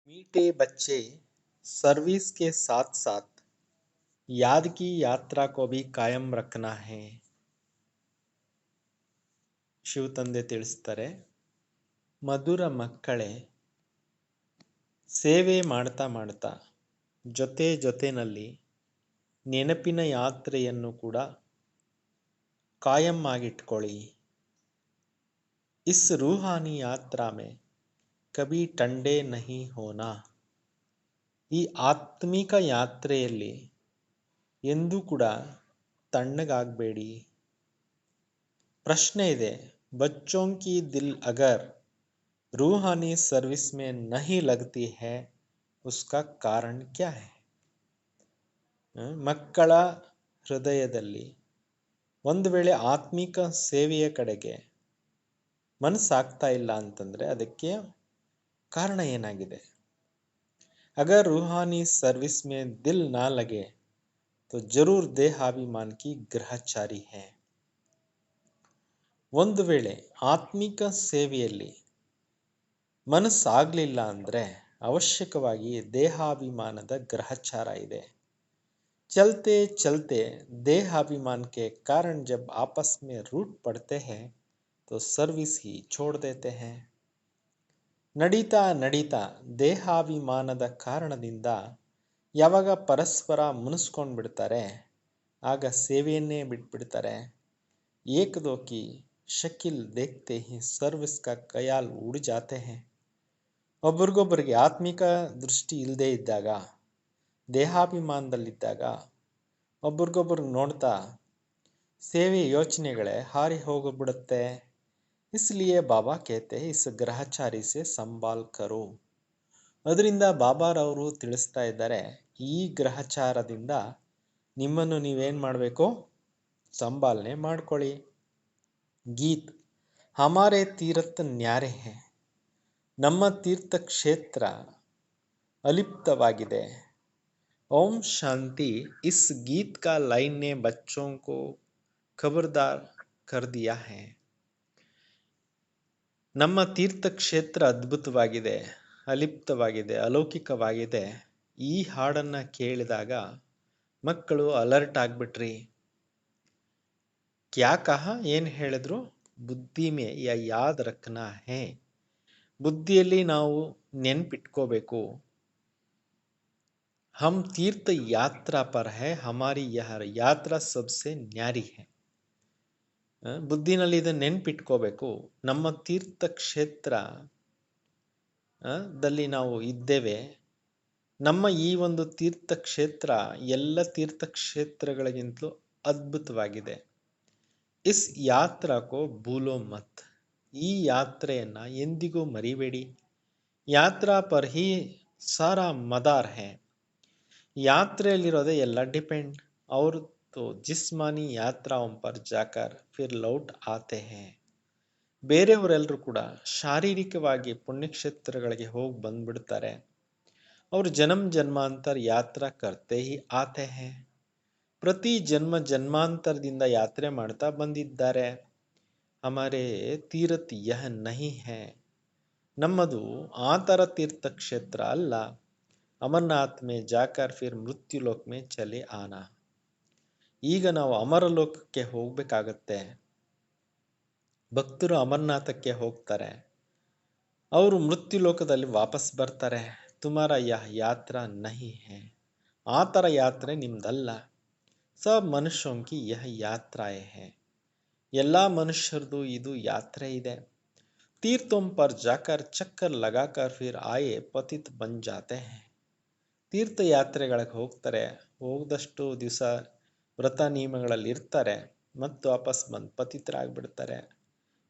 मीठे बच्चे सर्विस के साथ साथ याद की यात्रा को भी कायम रखना है. ಶಿವ ತಂದೆ ತಿಳಿಸ್ತಾರೆ. ಮಧುರ ಮಕ್ಕಳೇ, ಸೇವೆ ಮಾಡ್ತಾ ಮಾಡ್ತಾ ಜೊತೆನಲ್ಲಿ ನೆನಪಿನ ಯಾತ್ರೆಯನ್ನು ಕೂಡ ಕಾಯಂ ಆಗಿಟ್ಕೊಳ್ಳಿ. इस रूहानी यात्रा में कभी ठंडे नहीं होना. ಈ ಆತ್ಮಿಕ ಯಾತ್ರೆಯಲ್ಲಿ ಎಂದೂ ಕೂಡ ತಣ್ಣಗಾಗಬೇಡಿ. प्रश्न ಇದೆ, बच्चों की दिल अगर रूहानी सर्विस में नहीं लगती है उसका कारण क्या है. ಮಕ್ಕಳ ಹೃದಯದಲ್ಲಿ ಒಂದು ವೇಳೆ ಆತ್ಮಿಕ ಸೇವೆಯ ಕಡೆಗೆ ಮನಸ್ಸಾಗ್ತಾ ಇಲ್ಲ ಅಂತಂದ್ರೆ ಅದಕ್ಕೆ ಕಾರಣ ಏನಾಗಿದೆ. अगर रूहानी सर्विस में दिल ना लगे तो जरूर देहाभिमान की ग्रहचारी है. ಒಂದು ವೇಳೆ ಆತ್ಮಿಕ ಸೇವೆಯಲ್ಲಿ ಮನಸ್ಸಾಗಲಿಲ್ಲ ಅಂದರೆ ಅವಶ್ಯಕವಾಗಿ ದೇಹಾಭಿಮಾನದ ಗ್ರಹಚಾರ ಇದೆ. चलते चलते देहाभिमान के कारण जब आपस में रूठ पड़ते हैं तो सर्विस ही छोड़ देते हैं. ನಡೀತಾ ನಡೀತಾ ದೇಹಾಭಿಮಾನದ ಕಾರಣದಿಂದ ಯಾವಾಗ ಪರಸ್ಪರ ಮುನಿಸ್ಕೊಂಡು ಬಿಡ್ತಾರೆ ಆಗ ಸೇವೆಯನ್ನೇ ಬಿಟ್ಬಿಡ್ತಾರೆ. एक दो की शक्ल देखते ही सर्विस का ख्याल उड़ जाते हैं. ಒಬ್ರಿಗೊಬ್ಬರಿಗೆ ಆತ್ಮಿಕ ದೃಷ್ಟಿ ಇಲ್ಲದೆ ಇದ್ದಾಗ, ದೇಹಾಭಿಮಾನದಲ್ಲಿದ್ದಾಗ ಒಬ್ರಿಗೊಬ್ರು ನೋಡ್ತಾ ಸೇವೆ ಯೋಚನೆಗಳೇ ಹಾರಿ ಹೋಗಿಬಿಡುತ್ತೆ. इसलिए ಬಾಬಾ कहते हैं इस ग्रहचारी से संभाल करो. ಅದರಿಂದ ಬಾಬಾರವರು ತಿಳಿಸ್ತಾ ಇದ್ದಾರೆ, ಈ ಗ್ರಹಚಾರದಿಂದ ನಿಮ್ಮನ್ನು ನೀವೇನು ಮಾಡಬೇಕು, ಸಂಭಾಲನೆ ಮಾಡ್ಕೊಳ್ಳಿ. ಗೀತ್ ಹಮಾರೆ ತೀರ್ಥ ನ್ಯಾರೆ ಹೇ. ನಮ್ಮ ತೀರ್ಥ ಕ್ಷೇತ್ರ ಅಲಿಪ್ತವಾಗಿದೆ. ओम शांति. इस गीत का लाइन ने बच्चों को खबरदार कर दिया है. ನಮ್ಮ ತೀರ್ಥ ಕ್ಷೇತ್ರ ಅದ್ಭುತವಾಗಿದೆ, ಅಲಿಪ್ತವಾಗಿದೆ, ಅಲೌಕಿಕವಾಗಿದೆ. ಈ ಹಾಡನ್ನು ಕೇಳಿದಾಗ ಮಕ್ಕಳು ಅಲರ್ಟ್ ಆಗಿಬಿಟ್ರಿ. ಕ್ಯಾ ಕಹಾ, ಏನು ಹೇಳಿದ್ರು, ಬುದ್ಧಿ ಮೇ ಯಾದ್ ರಖನಾ ಹೇ. ಬುದ್ಧಿಯಲ್ಲಿ ನಾವು ನೆನ್ಪಿಟ್ಕೋಬೇಕು. हम तीर्थ यात्रा पर है, हमारी यह यात्रा सबसे न्यारी है. ಬುದ್ಧಿನಲ್ಲಿ ಇದನ್ನು ನೆನ್ಪಿಟ್ಕೋಬೇಕು. ನಮ್ಮ ತೀರ್ಥ ಕ್ಷೇತ್ರ ದಲ್ಲಿ ನಾವು ಇದ್ದೇವೆ. ನಮ್ಮ ಈ ಒಂದು ತೀರ್ಥ ಕ್ಷೇತ್ರ ಎಲ್ಲ ತೀರ್ಥ ಕ್ಷೇತ್ರಗಳಿಗಿಂತಲೂ ಅದ್ಭುತವಾಗಿದೆ. ಇಸ್ ಯಾತ್ರಾಕೋ ಭೂಲೋ ಮತ್. ಈ ಯಾತ್ರೆಯನ್ನ ಎಂದಿಗೂ ಮರಿಬೇಡಿ. ಯಾತ್ರಾ ಪರ್ ಹಿ ಸಾರಾ ಮದಾರ್ ಹೇ. ಯಾತ್ರೆಯಲ್ಲಿರೋದೇ ಎಲ್ಲ ಡಿಪೆಂಡ್. और तो जिस्मानी यात्राओं पर जाकर फिर लौट आते हैं. ಬೇರೆಯವರೆಲ್ಲರೂ ಕೂಡ ಶಾರೀರಿಕವಾಗಿ ಪುಣ್ಯಕ್ಷೇತ್ರಗಳಿಗೆ ಹೋಗಿ ಬಂದ್ಬಿಡ್ತಾರೆ. ಅವರು ಜನ್ಮಾಂತರ ಯಾತ್ರಾ ಕರ್ತೆ ಹಿ ಆತೆ ಹೇ. ಪ್ರತಿ ಜನ್ಮಾಂತರದಿಂದ ಯಾತ್ರೆ ಮಾಡ್ತಾ ಬಂದಿದ್ದಾರೆ. ಹಮಾರೆ ತೀರ್ಥ ಯಹ ನಹಿ ಹೇ. ನಮ್ಮದು ಆ ಥರ ತೀರ್ಥ ಕ್ಷೇತ್ರ ಅಲ್ಲ. ಅಮರನಾಥ್ ಮೇ ಜಾಕರ್ ಫಿರ್ ಮೃತ್ಯುಲೋಕ್ ಮೇ ಚಲೆ ಆನಾ. ಈಗ ನಾವು ಅಮರಲೋಕಕ್ಕೆ ಹೋಗಬೇಕಾಗತ್ತೆ. ಭಕ್ತರು ಅಮರನಾಥಕ್ಕೆ ಹೋಗ್ತಾರೆ, ಅವರು ಮೃತ್ಯುಲೋಕದಲ್ಲಿ ವಾಪಸ್ ಬರ್ತಾರೆ. ತುಮಾರ ಯಹ ಯಾತ್ರಾ ನಹಿ ಹೇ. ಆ ಥರ ಯಾತ್ರೆ ನಿಮ್ದಲ್ಲ. ಸಬ್ ಮನುಷ್ಯೋಂಕಿ ಯಹ ಯಾತ್ರಾಯೇ ಹೇ. ಎಲ್ಲ ಮನುಷ್ಯರದು ಇದು ಯಾತ್ರೆ ಇದೆ. ತೀರ್ಥೋಂ ಪರ್ ಜಾಕರ್ ಚಕ್ಕರ್ ಲಗಾಕರ್ ಫಿರ್ ಆಯೆ ಪತಿತ್ ಬನ್ ಜಾತೆ ಹೇ. ತೀರ್ಥಯಾತ್ರೆಗಳಿಗೆ ಹೋಗ್ತಾರೆ, ಹೋಗದಷ್ಟು ದಿವಸ ವ್ರತ ನಿಯಮಗಳಲ್ಲಿ ಇರ್ತಾರೆ ಮತ್ತು ವಾಪಸ್ ಬಂದು ಪತಿತರಾಗ್ಬಿಡ್ತಾರೆ.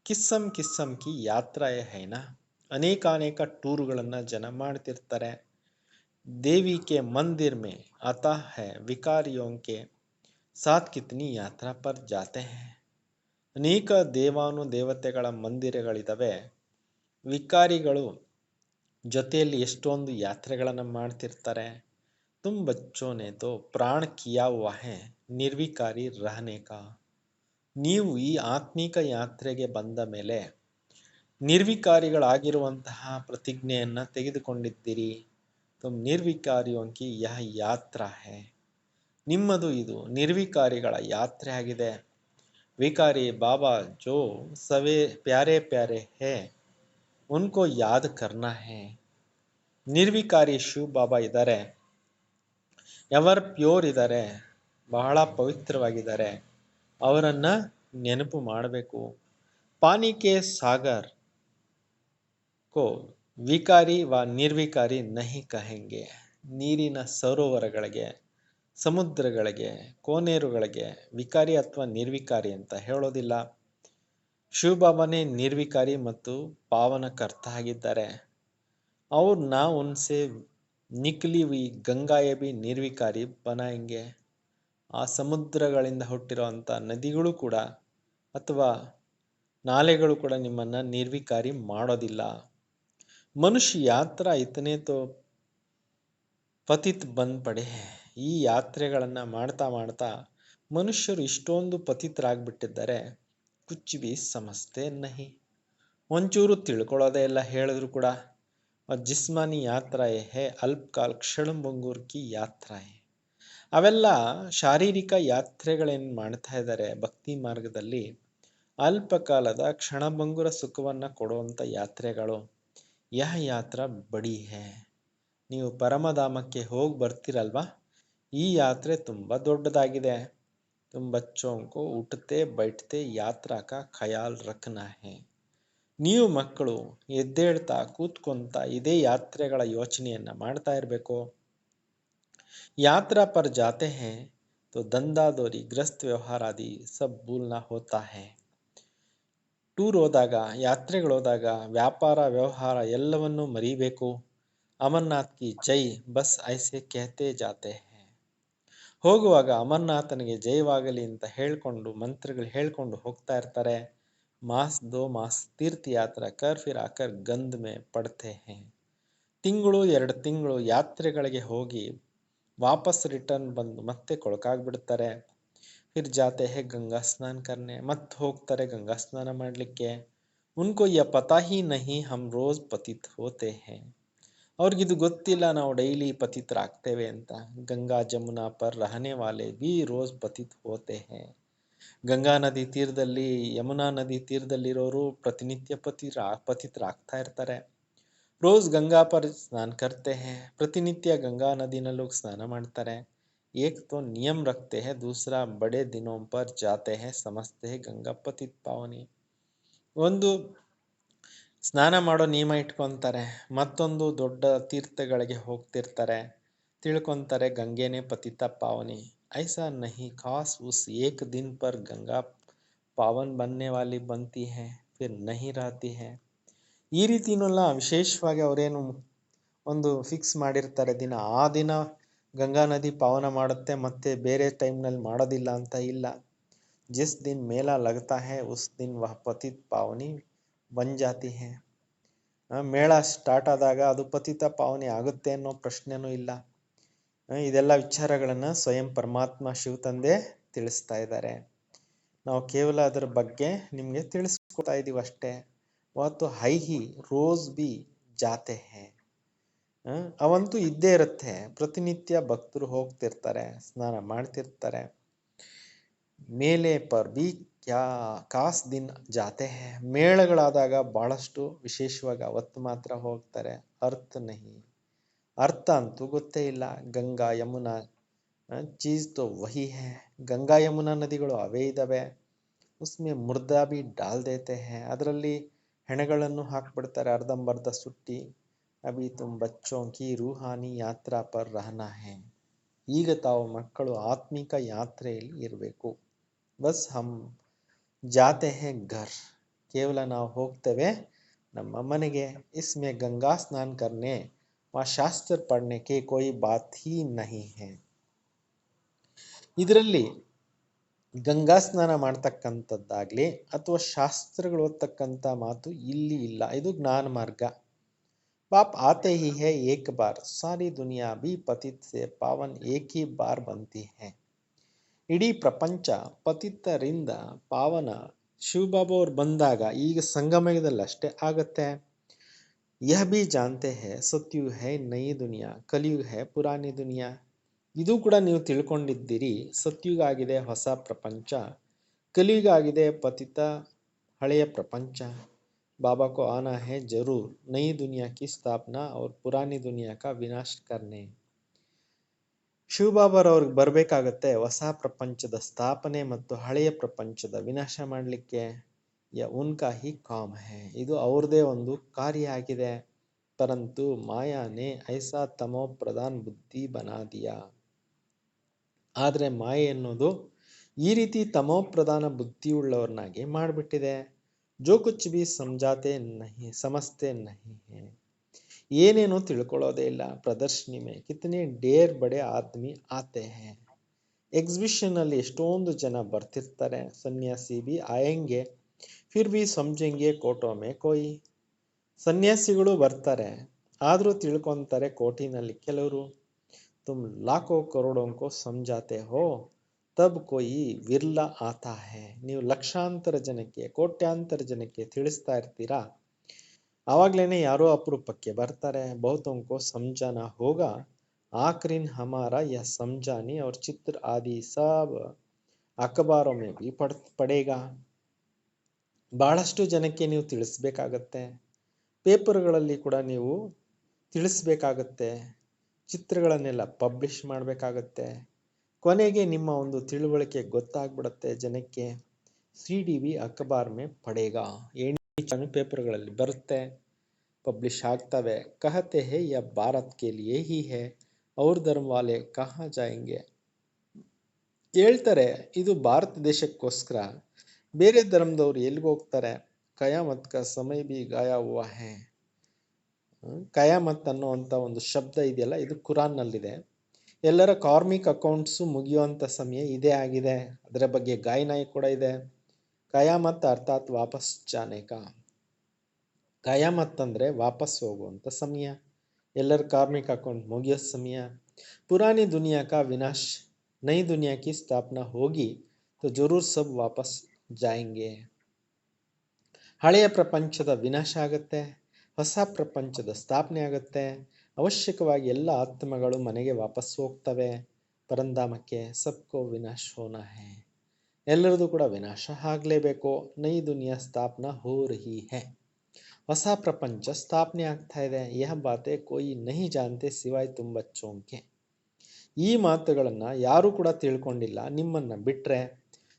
ಕಿಸ್ಸಮ್ ಕಿ ಯಾತ್ರಾಯೇ ಹೈನಾ. ಅನೇಕ ಟೂರುಗಳನ್ನು ಜನ ಮಾಡ್ತಿರ್ತಾರೆ. ದೇವಿ ಕೆ ಮಂದಿರ್ ಮೇ ಆತಾ ಹೈ ವಿಕಾರಿಯೋಂ ಕೆ ಸಾಥ್ ಕಿತ್ನಿ ಯಾತ್ರಾ ಪರ್ ಜಾತೆ ಹೈ. ಅನೇಕ ದೇವತೆಗಳ ಮಂದಿರಗಳಿದ್ದಾವೆ. ವಿಕಾರಿಗಳು ಜೊತೆಯಲ್ಲಿ ಎಷ್ಟೊಂದು ಯಾತ್ರೆಗಳನ್ನು ಮಾಡ್ತಿರ್ತಾರೆ. ತುಮ್ ಬಚ್ಚೋ ನೆ ತೋ ಪ್ರಾಣ ಕಿಯಾ ಹುವಾ ಹೈ ನಿರ್ವಿಕಾರಿ ರಹನೆ ಕಾ. ನೀವು ಈ ಆತ್ಮಿಕ ಯಾತ್ರೆಗೆ ಬಂದ ಮೇಲೆ ನಿರ್ವಿಕಾರಿಗಳಾಗಿರುವಂತಹ ಪ್ರತಿಜ್ಞೆಯನ್ನು ತೆಗೆದುಕೊಂಡಿದ್ದೀರಿ. ತುಮ್ ನಿರ್ವಿಕಾರಿಯೋ ಕಿ ಯಹ ಯಾತ್ರಾ ಹೈ. ನಿಮ್ಮದು ಇದು ನಿರ್ವಿಕಾರಿಗಳ ಯಾತ್ರೆ ಆಗಿದೆ. ವಿಕಾರಿ ಬಾಬಾ ಜೋ ಸವೇ ಪ್ಯಾರೆ ಪ್ಯಾರೆ ಹೇ ಉನ್ಕೋ ಯಾದ್ ಕರ್ನಾ ಹೇ. ನಿರ್ವಿಕಾರಿ ಶಿವ್ ಬಾಬಾ ಇದ್ದಾರೆ, ಎವರ್ ಪ್ಯೂರ್ ಇದ್ದಾರೆ, ಬಹಳ ಪವಿತ್ರವಾಗಿದ್ದಾರೆ. ಅವರನ್ನು ನೆನಪು ಮಾಡಬೇಕು. ಪಾನಿ ಕೆ ಸಾಗರ್ ಕೋ ವಿಕಾರಿ ವ ನಿರ್ವಿಕಾರಿ ನಹಿ ಕಹೆಂಗೆ. ನೀರಿನ ಸರೋವರಗಳಿಗೆ, ಸಮುದ್ರಗಳಿಗೆ, ಕೋನೇರುಗಳಿಗೆ ವಿಕಾರಿ ಅಥವಾ ನಿರ್ವಿಕಾರಿ ಅಂತ ಹೇಳೋದಿಲ್ಲ. ಶಿವಬಾಬಾನೇ ನಿರ್ವಿಕಾರಿ ಮತ್ತು ಪಾವನಕರ್ತ ಆಗಿದ್ದಾರೆ. और ना उनसे निकली हुई ಗಂಗಾಯೇ भी ನಿರ್ವಿಕಾರಿ ಬನಾಯಂಗೆ. ಆ ಸಮುದ್ರಗಳಿಂದ ಹುಟ್ಟಿರುವಂಥ ನದಿಗಳು ಕೂಡ ಅಥವಾ ನಾಲೆಗಳು ಕೂಡ ನಿಮ್ಮನ್ನು ನಿರ್ವಿಕಾರಿ ಮಾಡೋದಿಲ್ಲ. ಮನುಷ್ಯ ಯಾತ್ರಾ ಇತನೆ ತೋ ಪತಿತ್ ಬಂದ್ ಪಡೆ. ಈ ಯಾತ್ರೆಗಳನ್ನು ಮಾಡ್ತಾ ಮಾಡ್ತಾ ಮನುಷ್ಯರು ಇಷ್ಟೊಂದು ಪತಿತರಾಗ್ಬಿಟ್ಟಿದ್ದಾರೆ. ಕುಚ್ ಬಿ ಸಮಸ್ತೆ ನಹಿ. ಒಂಚೂರು ತಿಳ್ಕೊಳ್ಳೋದೇ ಇಲ್ಲ ಹೇಳಿದ್ರು ಕೂಡ. ಜಿಸ್ಮಾನಿ ಯಾತ್ರಾಯೇ ಹೇ ಅಲ್ಪಕಾಲ್ ಕ್ಷಣಭಂಗೂರ್ ಕಿ ಯಾತ್ರಾಯೇ. ಅವೆಲ್ಲ ಶಾರೀರಿಕ ಯಾತ್ರೆಗಳೇನು ಮಾಡ್ತಾ ಇದ್ದಾರೆ ಭಕ್ತಿ ಮಾರ್ಗದಲ್ಲಿ, ಅಲ್ಪಕಾಲದ ಕ್ಷಣಭಂಗುರ ಸುಖವನ್ನು ಕೊಡುವಂಥ ಯಾತ್ರೆಗಳು. ಯಹ ಯಾತ್ರಾ ಬಡಿ ಹೇ. ನೀವು ಪರಮಧಾಮಕ್ಕೆ ಹೋಗಿ ಬರ್ತೀರಲ್ವಾ, ಈ ಯಾತ್ರೆ ತುಂಬ ದೊಡ್ಡದಾಗಿದೆ. ತುಮ್ ಬಚ್ಚೋಂ ಕೋ ಉಠತೆ ಬೈಠತೆ ಯಾತ್ರಾ ಕಾ ಖಯಾಲ್ ರಖನಾ ಹೇ. ನೀವು ಮಕ್ಕಳು ಎದ್ದೇಳ್ತಾ ಕೂತ್ಕೊಂತ ಇದೇ ಯಾತ್ರೆಗಳ ಯೋಚನೆಯನ್ನು ಮಾಡ್ತಾ ಇರಬೇಕು. ಯಾತ್ರಾ ಪರ್ ಜಾತೆ ಹೇ ತೋ ದಂಧಾದೋರಿ ಗ್ರಸ್ತ್ ವ್ಯವಹಾರ ಆದಿ ಸಬ್ ಭೂಲ್ನಾ ಹೋತಾ ಹೇ. ಟೂರ್ ಹೋದಾಗ, ಯಾತ್ರೆಗಳೋದಾಗ ವ್ಯಾಪಾರ ವ್ಯವಹಾರ ಎಲ್ಲವನ್ನೂ ಮರಿಬೇಕು. ಅಮರ್ನಾಥ್ ಕಿ ಜೈ ಬಸ್ ಐಸೆ ಕೆಹತೆ ಜಾತೆ ಹೇ. ಹೋಗುವಾಗ ಅಮರ್ನಾಥನಿಗೆ ಜಯವಾಗಲಿ ಅಂತ ಹೇಳ್ಕೊಂಡು ಮಂತ್ರಗಳು ಹೇಳ್ಕೊಂಡು ಹೋಗ್ತಾ ಇರ್ತಾರೆ. ಮಾಸ್ ದೋ ಮಾಸ್ ತೀರ್ಥ ಯಾತ್ರಾ ಕರ್ ಫಿರ್ ಆಕರ್ ಗಂಧ ಮೇ ಪಡ್ತೆ ಹೇ. ತಿಂಗಳು 2 ತಿಂಗಳು ಯಾತ್ರೆಗಳಿಗೆ ಹೋಗಿ ವಾಪಸ್ ರಿಟರ್ನ್ ಬಂದು ಮತ್ತೆ ಕೊಳಕಾಗ್ಬಿಡ್ತಾರೆ. ಫಿರ್ ಜಾತೆ ಹೇ ಗಂಗಾ ಸ್ನಾನ ಕರ್ನೆ. ಮತ್ತೆ ಹೋಗ್ತಾರೆ ಗಂಗಾ ಸ್ನಾನ ಮಾಡಲಿಕ್ಕೆ. ಉನ್ಕೋ ಯ ಪತಾ ಹಿ ನಹಿ ಹಮ್ ರೋಜ್ ಪತಿತ್ ಹೋತೆ ಹೇ. ಅವ್ರಿಗಿದು ಗೊತ್ತಿಲ್ಲ ನಾವು ಡೈಲಿ ಪತಿತರಾಗ್ತೇವೆ ಅಂತ. ಗಂಗಾ ಜಮುನಾ ಪರ್ ರಹನೆ ವಾಲೆ ಬಿ ರೋಜ್ ಪತಿತ್ ಹೋತೆ ಹೇ. ಗಂಗಾ ನದಿ ತೀರದಲ್ಲಿ, ಯಮುನಾ ನದಿ ತೀರದಲ್ಲಿರೋರು ಪ್ರತಿನಿತ್ಯ ಪತಿತರಾಗ್ತಾ ಇರ್ತಾರೆ. ರೋಜ್ ಗಂಗಾ ಪರ್ ಸ್ನಾನ ಕರ್ತೆ ಹೇ. ಪ್ರತಿನಿತ್ಯ ಗಂಗಾ ನದಿನಲ್ಲೂ ಸ್ನಾನ ಮಾಡ್ತಾರೆ. ಏಕ್ ತೋ ನಿಯಮ ರಖತೆ ಹೇ, ದೂಸರಾ ಬಡೆ ದಿನೋಂ ಪರ್ ಜಾತೆ ಹೇ, ಸಮಸ್ತೆ ಹೇ ಗಂಗಾ ಪತಿತ್ ಪಾವನಿ. ಒಂದು ಸ್ನಾನ ಮಾಡೋ ನಿಯಮ ಇಟ್ಕೊತಾರೆ, ಮತ್ತೊಂದು ದೊಡ್ಡ ತೀರ್ಥಗಳಿಗೆ ಹೋಗ್ತಿರ್ತಾರೆ, ತಿಳ್ಕೊತಾರೆ ಗಂಗೆನೇ ಪತಿತ ಪಾವನಿ. ऐसा नहीं, खास उस एक दिन पर गंगा पावन बनने वाली बनती है, फिर नहीं रहती है. ಈ ರೀತಿನೆಲ್ಲ ವಿಶೇಷವಾಗಿ ಅವರೇನು ಒಂದು ಫಿಕ್ಸ್ ಮಾಡಿರ್ತಾರೆ ದಿನ, ಆ ದಿನ ಗಂಗಾ ನದಿ ಪಾವನ ಮಾಡುತ್ತೆ, ಮತ್ತೆ ಬೇರೆ ಟೈಮ್ನಲ್ಲಿ ಮಾಡೋದಿಲ್ಲ ಅಂತ ಇಲ್ಲ. ಜಿಸ್ ದಿನ ಮೇಲಾ ಲಗ್ತಾ ಹೈ ಉಸ್ ದಿನ ವಹ ಪತಿತ್ ಪಾವನಿ ಬನ್ ಜಾತಿ ಹೈ. ಮೇಳ ಸ್ಟಾರ್ಟ್ ಆದಾಗ ಅದು ಪತಿತ ಪಾವನಿ ಆಗುತ್ತೆ ಅನ್ನೋ ಪ್ರಶ್ನೆನೂ ಇಲ್ಲ. ಇದೆಲ್ಲ ವಿಚಾರಗಳನ್ನು ಸ್ವಯಂ ಪರಮಾತ್ಮ ಶಿವ ತಂದೆ ತಿಳಿಸ್ತಾ ಇದ್ದಾರೆ. ನಾವು ಕೇವಲ ಅದರ ಬಗ್ಗೆ ನಿಮಗೆ ತಿಳಿಸ್ಕೊಡ್ತಾ ಇದ್ದೀವಿ ಅಷ್ಟೇ. ಅವತ್ತು ಹೈಹಿ ರೋಜ್ ಬಿ ಜಾತೆ ಹೇ. ಅವಂತೂ ಇದ್ದೇ ಇರುತ್ತೆ. ಪ್ರತಿನಿತ್ಯ ಭಕ್ತರು ಹೋಗ್ತಿರ್ತಾರೆ, ಸ್ನಾನ ಮಾಡ್ತಿರ್ತಾರೆ. ಮೇಲೆ ಪರ್ ಬಿ ಕ್ಯಾ ಖಾಸ್ ದಿನ ಜಾತೆ ಹೇ. ಮೇಳಗಳಾದಾಗ ಬಹಳಷ್ಟು ವಿಶೇಷವಾಗಿ ಅವತ್ತು ಮಾತ್ರ ಹೋಗ್ತಾರೆ. ಅರ್ಥ ನಹಿ, ಅರ್ಥ ಅಂತೂ ಗೊತ್ತೇ ಇಲ್ಲ. ಗಂಗಾ ಯಮುನಾ ಚೀಸ್ ತೋ ವಹಿ ಹೇ. ಗಂಗಾ ಯಮುನಾ ನದಿಗಳು ಅವೇ ಇದ್ದಾವೆ. ಉಸ್ಮೆ ಮುರ್ದಾ ಬಿ ಡಾಲ್ ದೇತೆ ಹೇ. ಅದರಲ್ಲಿ ಹೆಣಗಳನ್ನು ಹಾಕ್ಬಿಡ್ತಾರೆ ಅರ್ಧಂಬರ್ಧ ಸುಟ್ಟಿ. ಅಭಿ ತುಮ್ ಬಚ್ಚೋಂ ಕಿ ರೂಹಾನಿ ಯಾತ್ರಾ ಪರ್ ರಹನಾ ಹೇ. ಈಗ ತಾವು ಮಕ್ಕಳು ಆತ್ಮಿಕ ಯಾತ್ರೆಯಲ್ಲಿ ಇರಬೇಕು. ಬಸ್ ಹಮ್ ಜಾತೆ ಹೇ ಘರ್. ಕೇವಲ ನಾವು ಹೋಗ್ತೇವೆ ನಮ್ಮ ಮನೆಗೆ. ಇಸ್ಮೆ ಗಂಗಾ ಸ್ನಾನ ಕರ್ನೆ ವ ಶಾಸ್ತ್ರ ಪढ़ने के कोई बात ही नहीं है. ಇದರಲ್ಲಿ ಗಂಗಾ ಸ್ನಾನ ಮಾಡ್ತಕ್ಕಂಥದ್ದಾಗ್ಲಿ ಅಥವಾ ಶಾಸ್ತ್ರಗಳು ಓದ್ತಕ್ಕಂಥ ಮಾತು ಇಲ್ಲಿ ಇಲ್ಲ. ಇದು ಜ್ಞಾನ ಮಾರ್ಗ. बाप आते ही है एक बार, सारी दुनिया भी पतित से पावन एक ही बार बनती है. ಇಡೀ ಪ್ರಪಂಚ ಪತಿತರಿಂದ ಪಾವನ ಶಿವಬಾಬಾ ಅವ್ರು ಬಂದಾಗ ಈಗ ಸಂಗಮಯುಗದಲ್ಲಿ ಅಷ್ಟೇ ಆಗತ್ತೆ. यह भी जानते हैं सत्युग है नई दुनिया कलयुग है पुरानी दुनिया. ಇದು ಕೂಡ ನೀವು ತಿಳ್ಕೊಂಡಿದ್ದೀರಿ. ಸತ್ಯುಗ ಆಗಿದೆ ಹೊಸ ಪ್ರಪಂಚ, ಕಲಿಯುಗ ಆಗಿದೆ ಪತಿತ ಹಳೆಯ ಪ್ರಪಂಚ. बाबा को आना है जरूर नई दुनिया की स्थापना और पुरानी दुनिया का विनाश करने. ಶಿವಬಾಬಾರವ್ರಿಗೆ ಬರಬೇಕಾಗತ್ತೆ ಹೊಸ ಪ್ರಪಂಚದ ಸ್ಥಾಪನೆ ಮತ್ತು ಹಳೆಯ ಪ್ರಪಂಚದ ವಿನಾಶ ಮಾಡಲಿಕ್ಕೆ. ಉನ್ಕಾ ಹಿ ಕಾಮ್ ಹೈ, ಇದು ಅವ್ರದೇ ಒಂದು ಕಾರ್ಯ ಆಗಿದೆ. ಪರಂತು ಮಾಯಾನೆ ಐಸಾ ತಮೋ ಪ್ರಧಾನ್ ಬುದ್ಧಿ ಬನಾ ದಿಯಾ. ಆದರೆ ಮಾಯೆ ಎನ್ನುವುದು ಈ ರೀತಿ ತಮೋ ಪ್ರಧಾನ ಬುದ್ಧಿಯುಳ್ಳವರನ್ನಾಗಿ ಮಾಡಿಬಿಟ್ಟಿದೆ. ಜೋ ಕುಚ್ ಬಿ ಸಮಜಾತೆ ನಹಿ ಸಮಸ್ತೆ ನಹಿ ಹೈ, ಏನೇನು ತಿಳ್ಕೊಳ್ಳೋದೇ ಇಲ್ಲ. ಪ್ರದರ್ಶನಿ ಮೇ ಕಿತನೆ ಡೇರ್ ಬಡೆ ಆದ್ಮಿ ಆತೆ ಹೈ. ಎಕ್ಸಿಬಿಷನ್ ಅಲ್ಲಿ ಎಷ್ಟೊಂದು ಜನ ಬರ್ತಿರ್ತಾರೆ. ಸನ್ಯಾಸಿ ಬಿ ಆಯಂಗೆ ಫಿರ್ ಬಿ ಸಮझेंगे ಕೋಟೋ ಮೇ ಕೋಯಿ. ಸನ್ಯಾಸಿಗಳು ಬರ್ತಾರೆ, ಆದರೂ ತಿಳ್ಕೊಂತಾರೆ ಕೋಟಿನಲ್ಲಿ ಕೆಲವರು. तुम लाखों करोड़ों को समझाते हो तब कोई विरला आता है. ನೀವು ಲಕ್ಷಾಂತರ ಜನಕ್ಕೆ ಕೋಟ್ಯಾಂತರ ಜನಕ್ಕೆ ತಿಳಿಸ್ತಾ ಇರ್ತೀರಾ, ಆವಾಗ್ಲೇನೆ ಯಾರೋ ಅಪರೂಪಕ್ಕೆ ಬರ್ತಾರೆ. ಬಹುತों को समझाना होगा आखिर हमारा यह समझाने और चित्र आदि सब अखबारों में भी पड़ेगा. ಬಹಳಷ್ಟು ಜನಕ್ಕೆ ನೀವು ತಿಳಿಸ್ಬೇಕಾಗತ್ತೆ, ಪೇಪರ್ಗಳಲ್ಲಿ ಕೂಡ ನೀವು ತಿಳಿಸ್ಬೇಕಾಗತ್ತೆ, ಚಿತ್ರಗಳನ್ನೆಲ್ಲ ಪಬ್ಲಿಷ್ ಮಾಡಬೇಕಾಗತ್ತೆ. ಕೊನೆಗೆ ನಿಮ್ಮ ಒಂದು ತಿಳುವಳಿಕೆ ಗೊತ್ತಾಗ್ಬಿಡುತ್ತೆ ಜನಕ್ಕೆ. CDV ಅಖಬಾರ್ ಮೇ ಪಡೇಗಾ, ಪೇಪರ್ಗಳಲ್ಲಿ ಬರುತ್ತೆ, ಪಬ್ಲಿಷ್ ಆಗ್ತವೆ. ಕಹತೆ ಹೈ ಯಾ ಭಾರತ್ ಕೆ ಲಿಯೇ ಹಿ ಹೈ ಔರ್ ಧರ್ಮ ವಾಲೆ ಕಹಾ ಜಾಯೆಂಗೆ. ಹೇಳ್ತಾರೆ ಇದು ಭಾರತ ದೇಶಕ್ಕೋಸ್ಕರ, ಬೇರೆ ಧರ್ಮದವ್ರು ಎಲ್ಲಿಗೆ ಹೋಗ್ತಾರೆ. ಕಯಾಮತ್ ಕಾ ಸಮಯ ಬಿ ಗಾಯಾ ಹುವಾ ಹೈ. ಕಯಾಮತ್ ಅನ್ನುವಂಥ ಒಂದು ಶಬ್ದ ಇದೆಯಲ್ಲ, ಇದು ಕುರಾನ್ನಲ್ಲಿದೆ. ಎಲ್ಲರ ಕಾರ್ಮಿಕ್ ಅಕೌಂಟ್ಸು ಮುಗಿಯುವಂಥ ಸಮಯ ಇದೇ ಆಗಿದೆ. ಅದರ ಬಗ್ಗೆ ಗಾಯನ ಕೂಡ ಇದೆ. ಕಯಾಮತ್ ಅರ್ಥಾತ್ ವಾಪಸ್ ಜಾನೆ ಕಾ. ಕಯಾಮತ್ ಅಂದರೆ ವಾಪಸ್ ಹೋಗುವಂಥ ಸಮಯ, ಎಲ್ಲರ ಕಾರ್ಮಿಕ್ ಅಕೌಂಟ್ ಮುಗಿಯೋ ಸಮಯ. ಪುರಾನಿ ದುನಿಯಾ ಕಾ ವಿನಾಶ್ ನई दुनिया की स्थापना होगी तो जरूर सब वापस जाएंगे. ಹಳೆಯ ಪ್ರಪಂಚದ ವಿನಾಶ ಆಗುತ್ತೆ, ಹೊಸ ಪ್ರಪಂಚದ ಸ್ಥಾಪನೆ ಆಗುತ್ತೆ. ಅವಶ್ಯಕವಾಗಿ ಎಲ್ಲ ಆತ್ಮಗಳು ಮನೆಗೆ ವಾಪಸ್ ಹೋಗ್ತವೆ, ಪರಂಧಾಮಕ್ಕೆ. ಸಬ್ಕೋ ವಿನಾಶ ಹೋನಾ ಹೈ, ಎಲ್ಲರದು ಕೂಡ ವಿನಾಶ ಆಗಲೇಬೇಕು. ನೈ ದುನಿಯಾ ಸ್ಥಾಪನಾ ಹೋ ರಹಿ ಹೈ, ಹೊಸ ಪ್ರಪಂಚ ಸ್ಥಾಪನೆ ಆಗ್ತಾ ಇದೆ. ಯಹ ಬಾತೆ ಕೋಯಿ ನಹಿ ಜಾನ್ತೆ ಸಿವಾಯ್ ತುಮ್ ಬಚ್ಚೋಂ ಕೆ. ಈ ಮಾತುಗಳನ್ನು ಯಾರೂ ಕೂಡ ತಿಳ್ಕೊಂಡಿಲ್ಲ ನಿಮ್ಮನ್ನು ಬಿಟ್ಟರೆ.